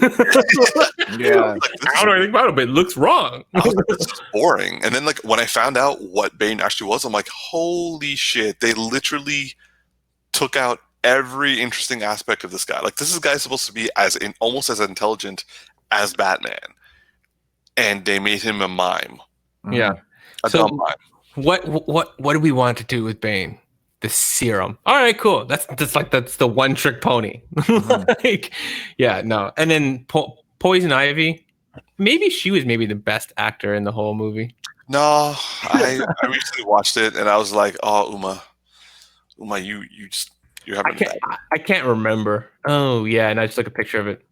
I don't know anything about it, but it looks wrong. I was like, this is boring. And then like when I found out what Bane actually was, I'm like, holy shit, they literally took out every interesting aspect of this guy. Like, this guy is supposed to be almost as intelligent as Batman, and they made him a mime. Yeah. A dumb mime. What do we want to do with Bane? The serum. All right, cool. That's the one trick pony. Like, yeah, no. And then Poison Ivy. Maybe she was the best actor in the whole movie. No, I recently watched it and I was like, oh, Uma, you're having. I can't remember. Oh yeah, and I just took a picture of it.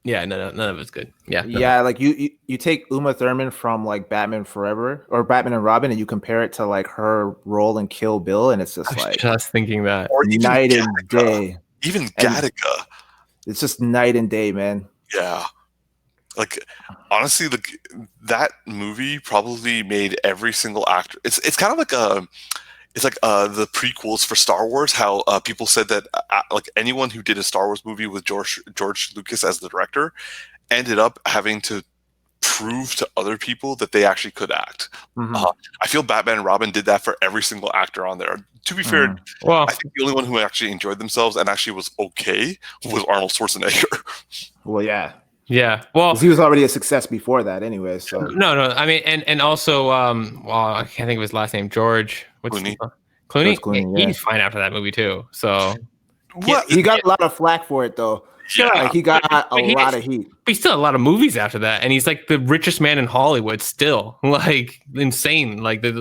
Yeah, none of it's good. Yeah, yeah. Like you take Uma Thurman from like Batman Forever or Batman and Robin, and you compare it to like her role in Kill Bill, and it's just like just thinking that, or even night and day. Even Gattaca, it's just night and day, man. Yeah, like honestly, that movie probably made every single actor. It's kind of like it's like the prequels for Star Wars. How people said that like anyone who did a Star Wars movie with George Lucas as the director ended up having to prove to other people that they actually could act. I feel Batman and Robin did that for every single actor on there. To be fair, well, I think the only one who actually enjoyed themselves and actually was okay was Arnold Schwarzenegger. Well, yeah. Yeah, well, he was already a success before that, anyway. So no, I mean, and also, well, I can't think of his last name. George Clooney. Clooney, he's fine after that movie too. So he got a lot of flack for it, though. Yeah, like he got a lot of heat. But he's still a lot of movies after that, and he's like the richest man in Hollywood still, like insane. Like yeah,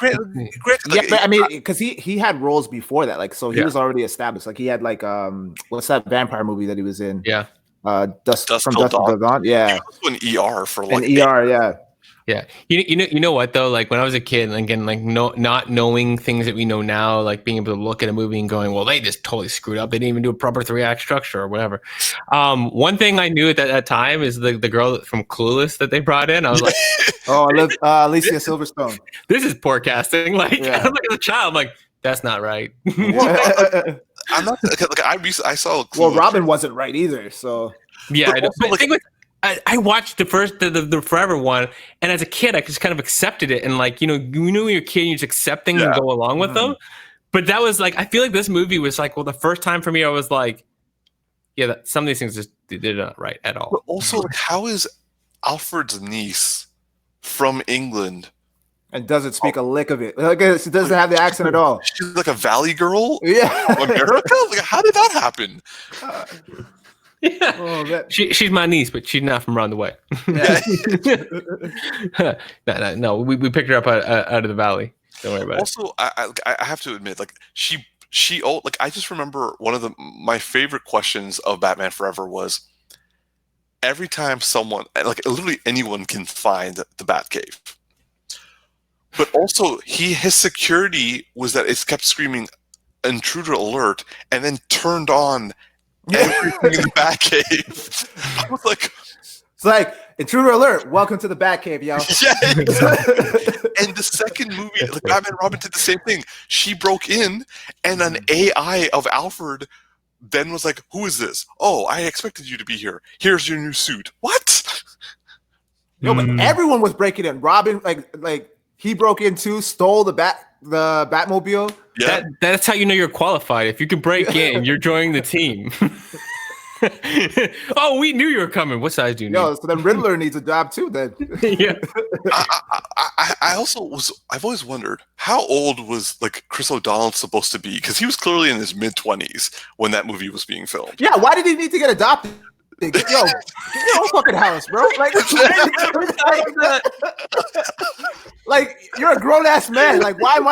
but I mean, because he had roles before that, like so he was already established. Like he had like what's that vampire movie that he was in? Yeah. Dusk from Dusk Till Dawn. Yeah. He was in ER for like ER, yeah. Yeah. You know what though? Like when I was a kid, and again, like not knowing things that we know now, like being able to look at a movie and going, well, they just totally screwed up. They didn't even do a proper 3-act structure or whatever. One thing I knew at that time is the girl from Clueless that they brought in. I was like, Oh, I love Alicia Silverstone. this is poor casting. Like, Yeah. I'm like as a child, I'm like, that's not right. I'm not like I saw. Well, Robin wasn't right either. So Yeah, But also, the thing was, I watched the first the Forever one, and as a kid, I just kind of accepted it, and like you know when you're a kid, you just accept things and go along with them. But that was like I feel like this movie was like the first time for me, I was like, yeah, some of these things just they're not right at all. But also, like, how is Alfred's niece from England? and doesn't speak a lick of it. Like, it doesn't have the accent at all. She's like a valley girl Yeah. from America. Like, how did that happen? Yeah. Oh, She's my niece, but she's not from around the way. Yeah. no, we picked her up out of the valley. Don't worry about it. Also, I have to admit, like she like I just remember one of my favorite questions of Batman Forever was every time someone, like literally anyone, can find the Batcave, but also his security was that it kept screaming "intruder alert" and then turned on everything in the Batcave. I was like, it's like intruder alert. Welcome to the Batcave, yo. yeah, exactly. And the second movie, like Batman and Robin did the same thing. She broke in, and an AI of Alfred then was like, "Who is this? Oh, I expected you to be here. Here's your new suit." What? No, but everyone was breaking in. Robin, like he broke in too, stole the Batmobile. Yeah, that's how you know you're qualified. If you can break in, you're joining the team. Oh, we knew you were coming. What size do you need? Yo, so then Riddler needs a job too. Then Yeah. I've always wondered how old was like Chris O'Donnell supposed to be, because he was clearly in his mid-20s when that movie was being filmed. yeah, why did he need to get adopted? Yo, get your own fucking house, bro. Like you're a grown ass man. Like, why am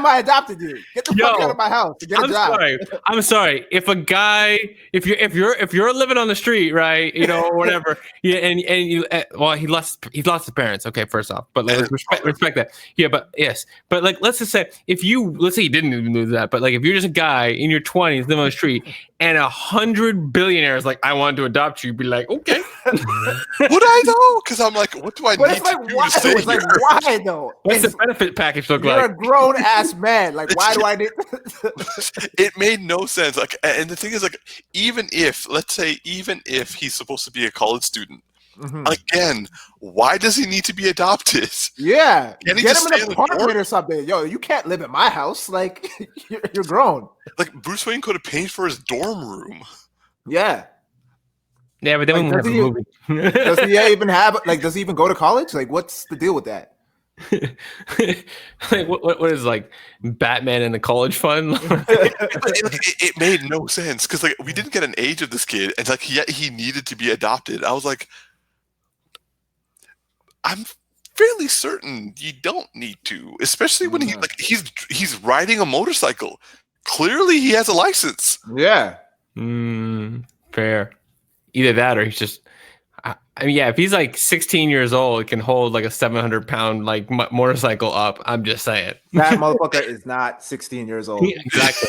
I adopted you? Get the fuck out of my house to get a job. I'm sorry. If a guy, if you're living on the street, right, you know, or whatever, yeah, and you, well, he lost his parents. Okay, first off, but like, respect that. Yeah, but yes, but like, let's say you didn't even do that, but like, if you're just a guy in your 20s living on the street, and 100 billionaires like, I want to adopt you, be like, okay. Would I though? Because I'm like, what do I But need it's like, to do why? to stay It's like, here? why though? What's the benefit package look You're like? a grown ass man. Like, why do I need? It made no sense. Like, and the thing is, like, even if he's supposed to be a college student, again, why does he need to be adopted? Yeah, Can he get just him stay an in the apartment dorm? or something. Yo, you can't live at my house. Like, you're grown. Like, Bruce Wayne could have paid for his dorm room. Yeah. Yeah, but then we Like, have a movie. Does he even have like? Does he even go to college? Like, what's the deal with that? Like, what is like Batman and the college fund? It made no sense because like we didn't get an age of this kid, and like yet he needed to be adopted. I was like, I'm fairly certain you don't need to, especially when he's riding a motorcycle. Clearly, he has a license. Yeah. Fair. Either that or he's just. I mean, yeah, if he's like 16 years old, it can hold like a 700-pound like motorcycle up. I'm just saying. That motherfucker is not 16 years old. Exactly.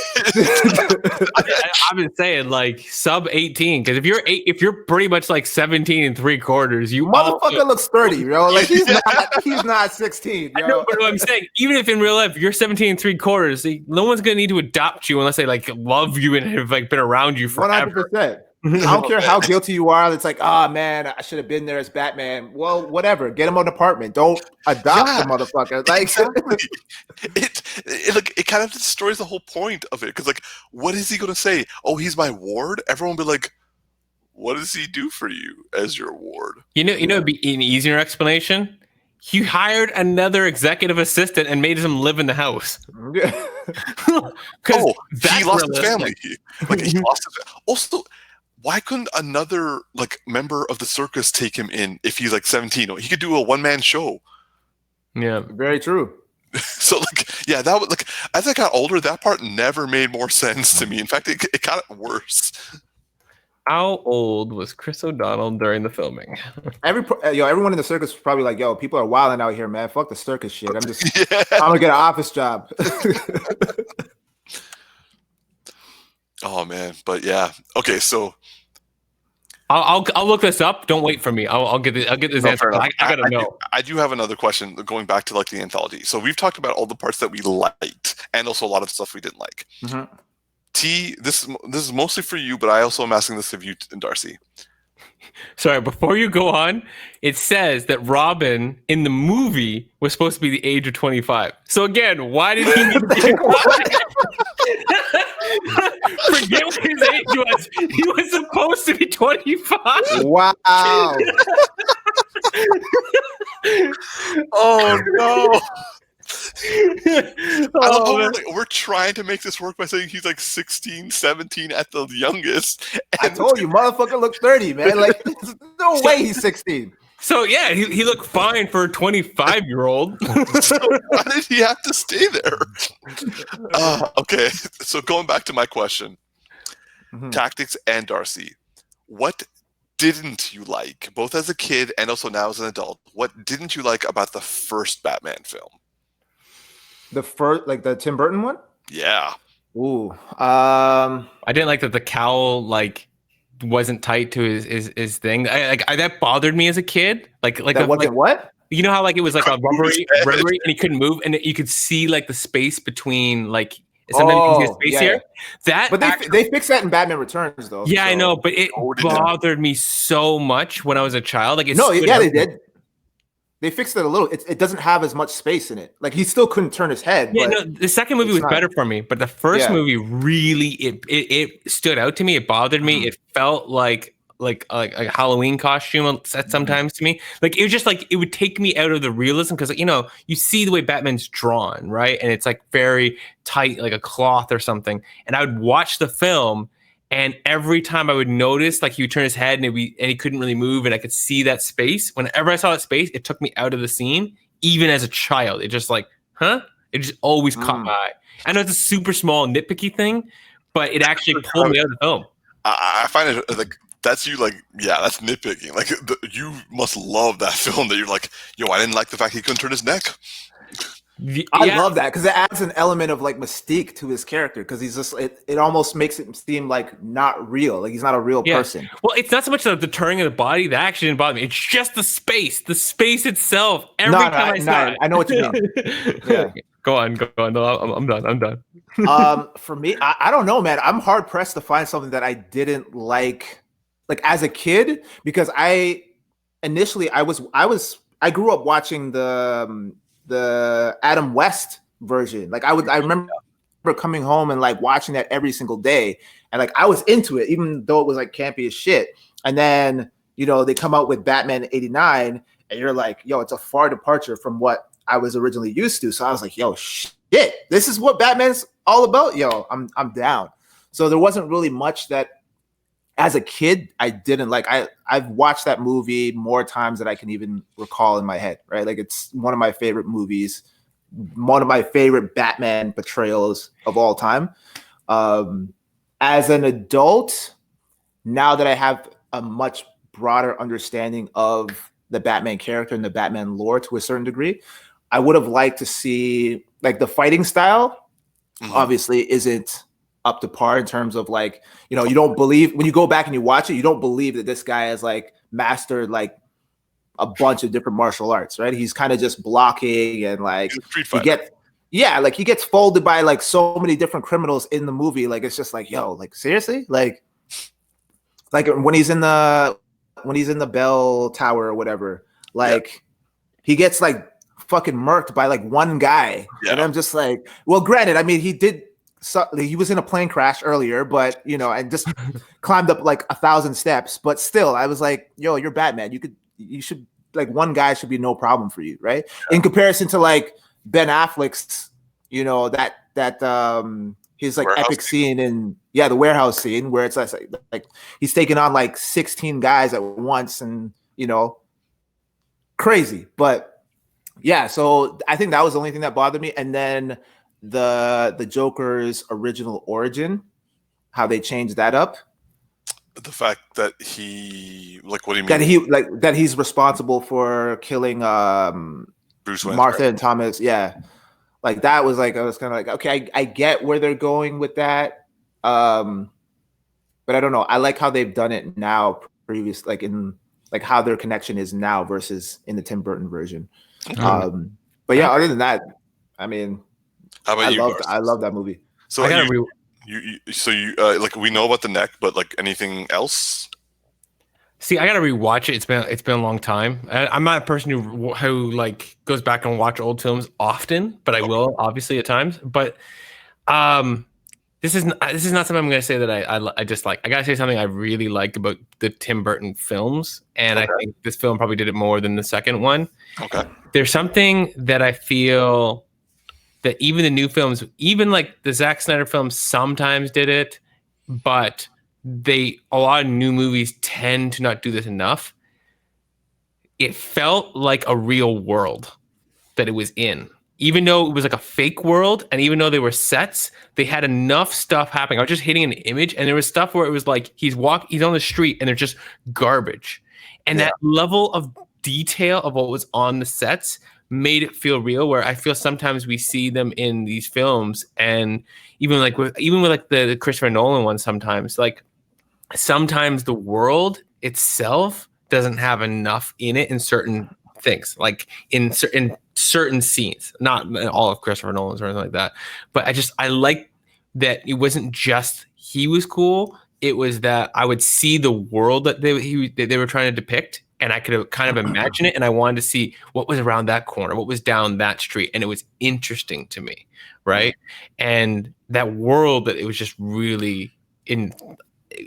I've been saying like sub 18 because if you're pretty much like 17 3/4, you Motherfucker looks 30, bro. Like he's not 16, yo. I know, but what I'm saying, even if in real life you're 17 3/4, no one's gonna need to adopt you unless they like love you and have like been around you forever. 100%. I don't care how guilty you are. It's like, oh man, I should have been there as Batman. Well, whatever. Get him an apartment. Don't adopt the motherfucker. Like, exactly. It kind of destroys the whole point of it. Because like, what is he gonna say? Oh, he's my ward. Everyone will be like, what does he do for you as your ward? You know, it'd be an easier explanation. He hired another executive assistant and made him live in the house. He lost his family. He lost his. Also, why couldn't another like member of the circus take him in if he's like 17? He could do a one-man show. Yeah, very true. So like, yeah, that would like as I got older, that part never made more sense to me. In fact, it got worse. How old was Chris O'Donnell during the filming? Everyone in the circus was probably like, yo, people are wilding out here, man. Fuck the circus shit. I'm Yeah. gonna get an office job. Oh man, but yeah. Okay, so I'll look this up. Don't wait for me. I'll get this no, answer. fair enough. I gotta know. I do have another question going back to like the anthology. So we've talked about all the parts that we liked, and also a lot of stuff we didn't like. Mm-hmm. T, this is mostly for you, but I also am asking this of you and Darcy. Sorry, before you go on, it says that Robin in the movie was supposed to be the age of 25. So again, why did he need to be forget what his age was? He was supposed to be 25. Wow. Oh no. Oh, We're trying to make this work by saying he's like 16, 17 at the youngest. I told you, motherfucker looks 30, man. Like, there's no way he's 16. so yeah, he looked fine for a 25-year-old. So why did he have to stay there? Okay, so going back to my question, Tactics and Darcy, what didn't you like, both as a kid and also now as an adult? What didn't you like about the first Batman film? The first, like the Tim Burton one? Yeah. Ooh. I didn't like that the cowl like wasn't tight to his thing. That bothered me as a kid. That wasn't what? You know how like it was like a rubbery, and he couldn't move, and you could see like the space between like sometimes you can see a space here. That, but they fixed that in Batman Returns though. Yeah, so. I know, but it bothered me so much when I was a child. Like they did. They fixed it a little. It doesn't have as much space in it. Like he still couldn't turn his head. Yeah, no. The second movie was better for me, but the first movie really it stood out to me. It bothered me. It felt like a Halloween costume sometimes to me. Like it was just like it would take me out of the realism because you see the way Batman's drawn, right? And it's like very tight, like a cloth or something. And I would watch the film. And every time I would notice, like he would turn his head and he couldn't really move, and I could see that space. Whenever I saw that space, it took me out of the scene. Even as a child, it just like, huh? It just always caught my eye. I know it's a super small nitpicky thing, but it actually pulled me out of the film. I find it like that's you. Like, yeah, that's nitpicking. Like you must love that film. That you're like, yo, I didn't like the fact he couldn't turn his neck. I love that because it adds an element of like mystique to his character because he's just it almost makes it seem like not real, like he's not a real person. Well, it's not so much the turning of the body that actually didn't bother me. It's just the space itself. Every time I saw it, I know what you mean. Yeah. Go on. No, I'm done. For me, I don't know, man. I'm hard pressed to find something that I didn't like as a kid because I grew up watching the Adam West version. Like I remember coming home and like watching that every single day. And like I was into it, even though it was like campy as shit. And then, they come out with Batman 89 and you're like, yo, it's a far departure from what I was originally used to. So I was like, yo, shit, this is what Batman's all about. Yo, I'm down. So there wasn't really much that as a kid, I didn't like. I've watched that movie more times than I can even recall in my head, right? Like it's one of my favorite movies, one of my favorite Batman portrayals of all time. As an adult, now that I have a much broader understanding of the Batman character and the Batman lore to a certain degree, I would have liked to see like the fighting style obviously isn't up to par in terms of like, you don't believe when you go back and you watch it, you don't believe that this guy has like mastered like a bunch of different martial arts, right? He's kind of just blocking and like he gets folded by like so many different criminals in the movie. Like it's just like, yo, like seriously? Like when he's in the bell tower or whatever, like he gets like fucking murked by like one guy. Yeah. And I'm just like, well, granted, I mean, he was in a plane crash earlier, but and just climbed up like 1,000 steps. But still, I was like, "Yo, you're Batman. You should like one guy should be no problem for you, right?" Yeah. In comparison to like Ben Affleck's, his like epic scene in the warehouse scene where it's like he's taking on like 16 guys at once, and crazy. But yeah, so I think that was the only thing that bothered me, and then the Joker's original origin, how they changed that up. The fact that he, like, what do you mean? That he's responsible for killing Bruce Wayne's Martha parents? and Thomas. Yeah, like that was like I was kind of like, okay, I get where they're going with that. But I don't know. I like how they've done it now, like in like how their connection is now versus in the Tim Burton version. But yeah, other than that, I mean, How about I love that movie. So I gotta you like, we know about the neck, but like anything else? See, I gotta rewatch it. It's been a long time. I'm not a person who like goes back and watch old films often, but I will obviously at times. But this is not something I'm gonna say that I dislike. I gotta say something I really like about the Tim Burton films, and I think this film probably did it more than the second one. Okay. There's something that I feel that even the new films, even like the Zack Snyder films, sometimes did it, but a lot of new movies tend to not do this enough. It felt like a real world that it was in. Even though it was like a fake world, and even though they were sets, they had enough stuff happening. I was just hitting an image, and there was stuff where it was like he's on the street, and they're just garbage. And that level of detail of what was on the sets made it feel real, where I feel sometimes we see them in these films, and even with like the Christopher Nolan ones, sometimes the world itself doesn't have enough in it in certain things, like in certain scenes, not all of Christopher Nolan's or anything like that. But I like that it wasn't just he was cool. It was that I would see the world that they were trying to depict, and I could kind of imagine it, and I wanted to see what was around that corner, what was down that street, and it was interesting to me, right? And that world, that it was just really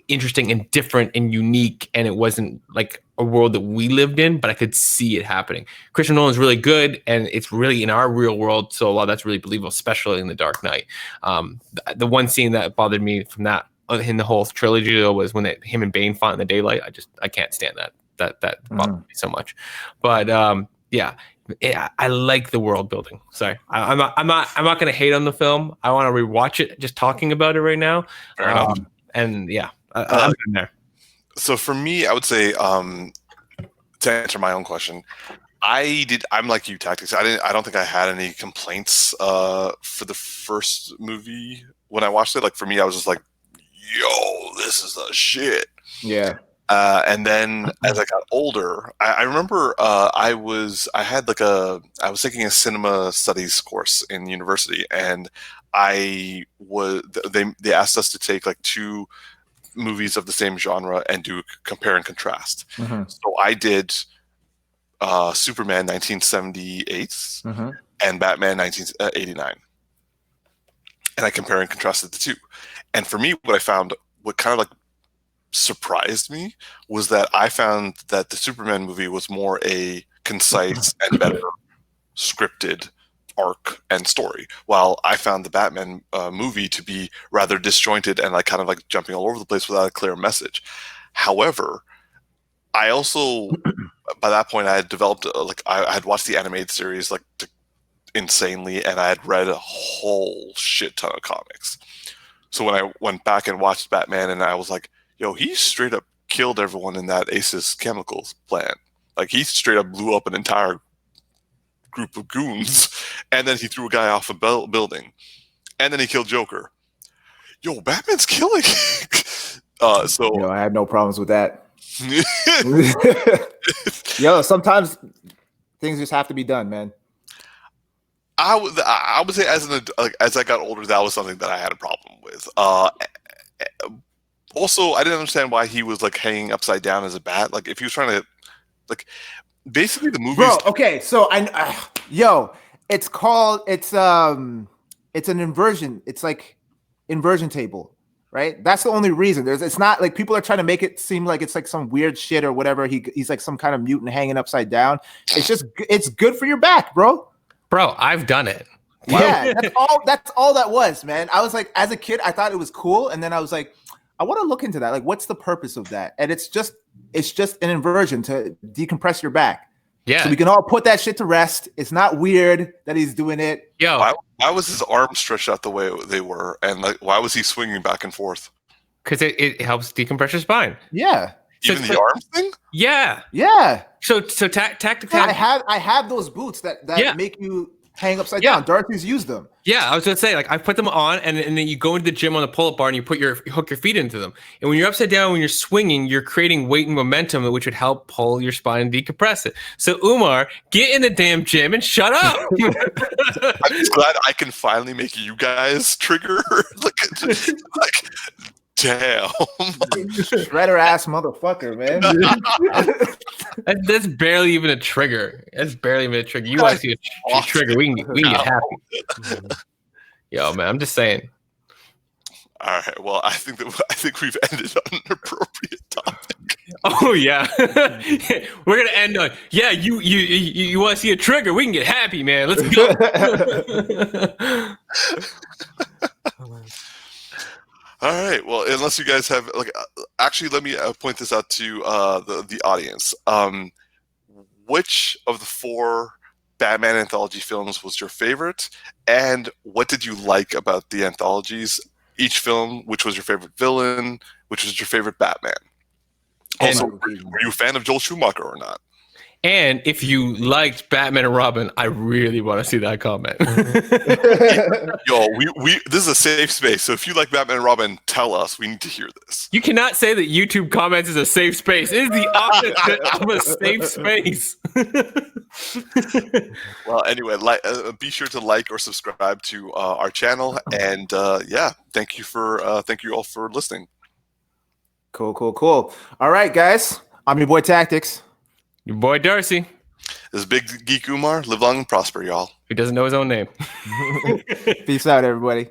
interesting and different and unique, and it wasn't like a world that we lived in, but I could see it happening. Christopher Nolan's really good, and it's really in our real world, so a lot of that's really believable, especially in The Dark Knight. The one scene that bothered me from that in the whole trilogy though was when him and Bane fought in the daylight. I can't stand that bothered me so much. But I like the world building. Sorry, I'm not going to hate on the film. I want to rewatch it. Just talking about it right now. Fair enough. And yeah, I'm in there. So for me, I would say, to answer my own question, I'm like you, Tactics. I don't think I had any complaints for the first movie when I watched it. Like, for me, I was just like, yo, this is the shit. Yeah. And then as I got older, I remember I was taking a cinema studies course in university, and they asked us to take like two movies of the same genre and do compare and contrast. So I did Superman 1978 and Batman 1989, and I compare and contrasted the two. And for me, what kind of like surprised me was that I found that the Superman movie was more a concise and better scripted arc and story, while I found the Batman movie to be rather disjointed and like kind of like jumping all over the place without a clear message. However, I also by that point I had developed I had watched the animated series insanely, and I had read a whole shit ton of comics. So when I went back and watched Batman, and I was like, yo, he straight up killed everyone in that Aces Chemicals plant. Like, he straight up blew up an entire group of goons, and then he threw a guy off a building, and then he killed Joker. Yo, Batman's killing. I had no problems with that. Yo, sometimes things just have to be done, man. I would say as I got older, that was something that I had a problem with. Also, I didn't understand why he was like hanging upside down as a bat. Like, if he was trying to, like, basically the movie. Bro, okay, so it's an inversion. It's like inversion table, right? That's the only reason. It's not like people are trying to make it seem like it's like some weird shit or whatever. He's like some kind of mutant hanging upside down. It's good for your back, bro. Bro, I've done it. Yeah, that's all that was, man. I was like, as a kid, I thought it was cool, and then I was like, I want to look into that. Like, what's the purpose of that? And it's just an inversion to decompress your back. Yeah. So we can all put that shit to rest. It's not weird that he's doing it. Yo, why was his arm stretched out the way they were, and like, why was he swinging back and forth? because it helps decompress your spine. Yeah. Even the arm thing? Yeah. Yeah. So tactical. I have those boots that make you hang upside down. Darcy's used them. Yeah, I was gonna say, like, I put them on, and then you go into the gym on the pull-up bar, and you hook your feet into them. And when you're upside down, when you're swinging, you're creating weight and momentum, which would help pull your spine and decompress it. So Umar, get in the damn gym and shut up. I'm just glad I can finally make you guys trigger. like damn. Shredder ass motherfucker, man. That's barely even a trigger. That's barely even a trigger. You want to see a trigger? We can get happy. Yo, man, I'm just saying. All right. Well, I think we've ended on an appropriate topic. Oh yeah, we're gonna end on you want to see a trigger? We can get happy, man. Let's go. All right. Well, unless you guys have actually, let me point this out to the audience. Which of the 4 Batman anthology films was your favorite, and what did you like about the anthologies? Each film, which was your favorite villain, which was your favorite Batman? Also, were you a fan of Joel Schumacher or not? And if you liked Batman and Robin, I really want to see that comment. Yo, this is a safe space. So if you like Batman and Robin, tell us. We need to hear this. You cannot say that YouTube comments is a safe space. It is the opposite of a safe space. Well, anyway, be sure to like or subscribe to our channel, and thank you all for listening. Cool. All right, guys. I'm your boy Tactics. Your boy Darcy. This is Big Geek Umar. Live long and prosper, y'all. He doesn't know his own name. Peace out, everybody.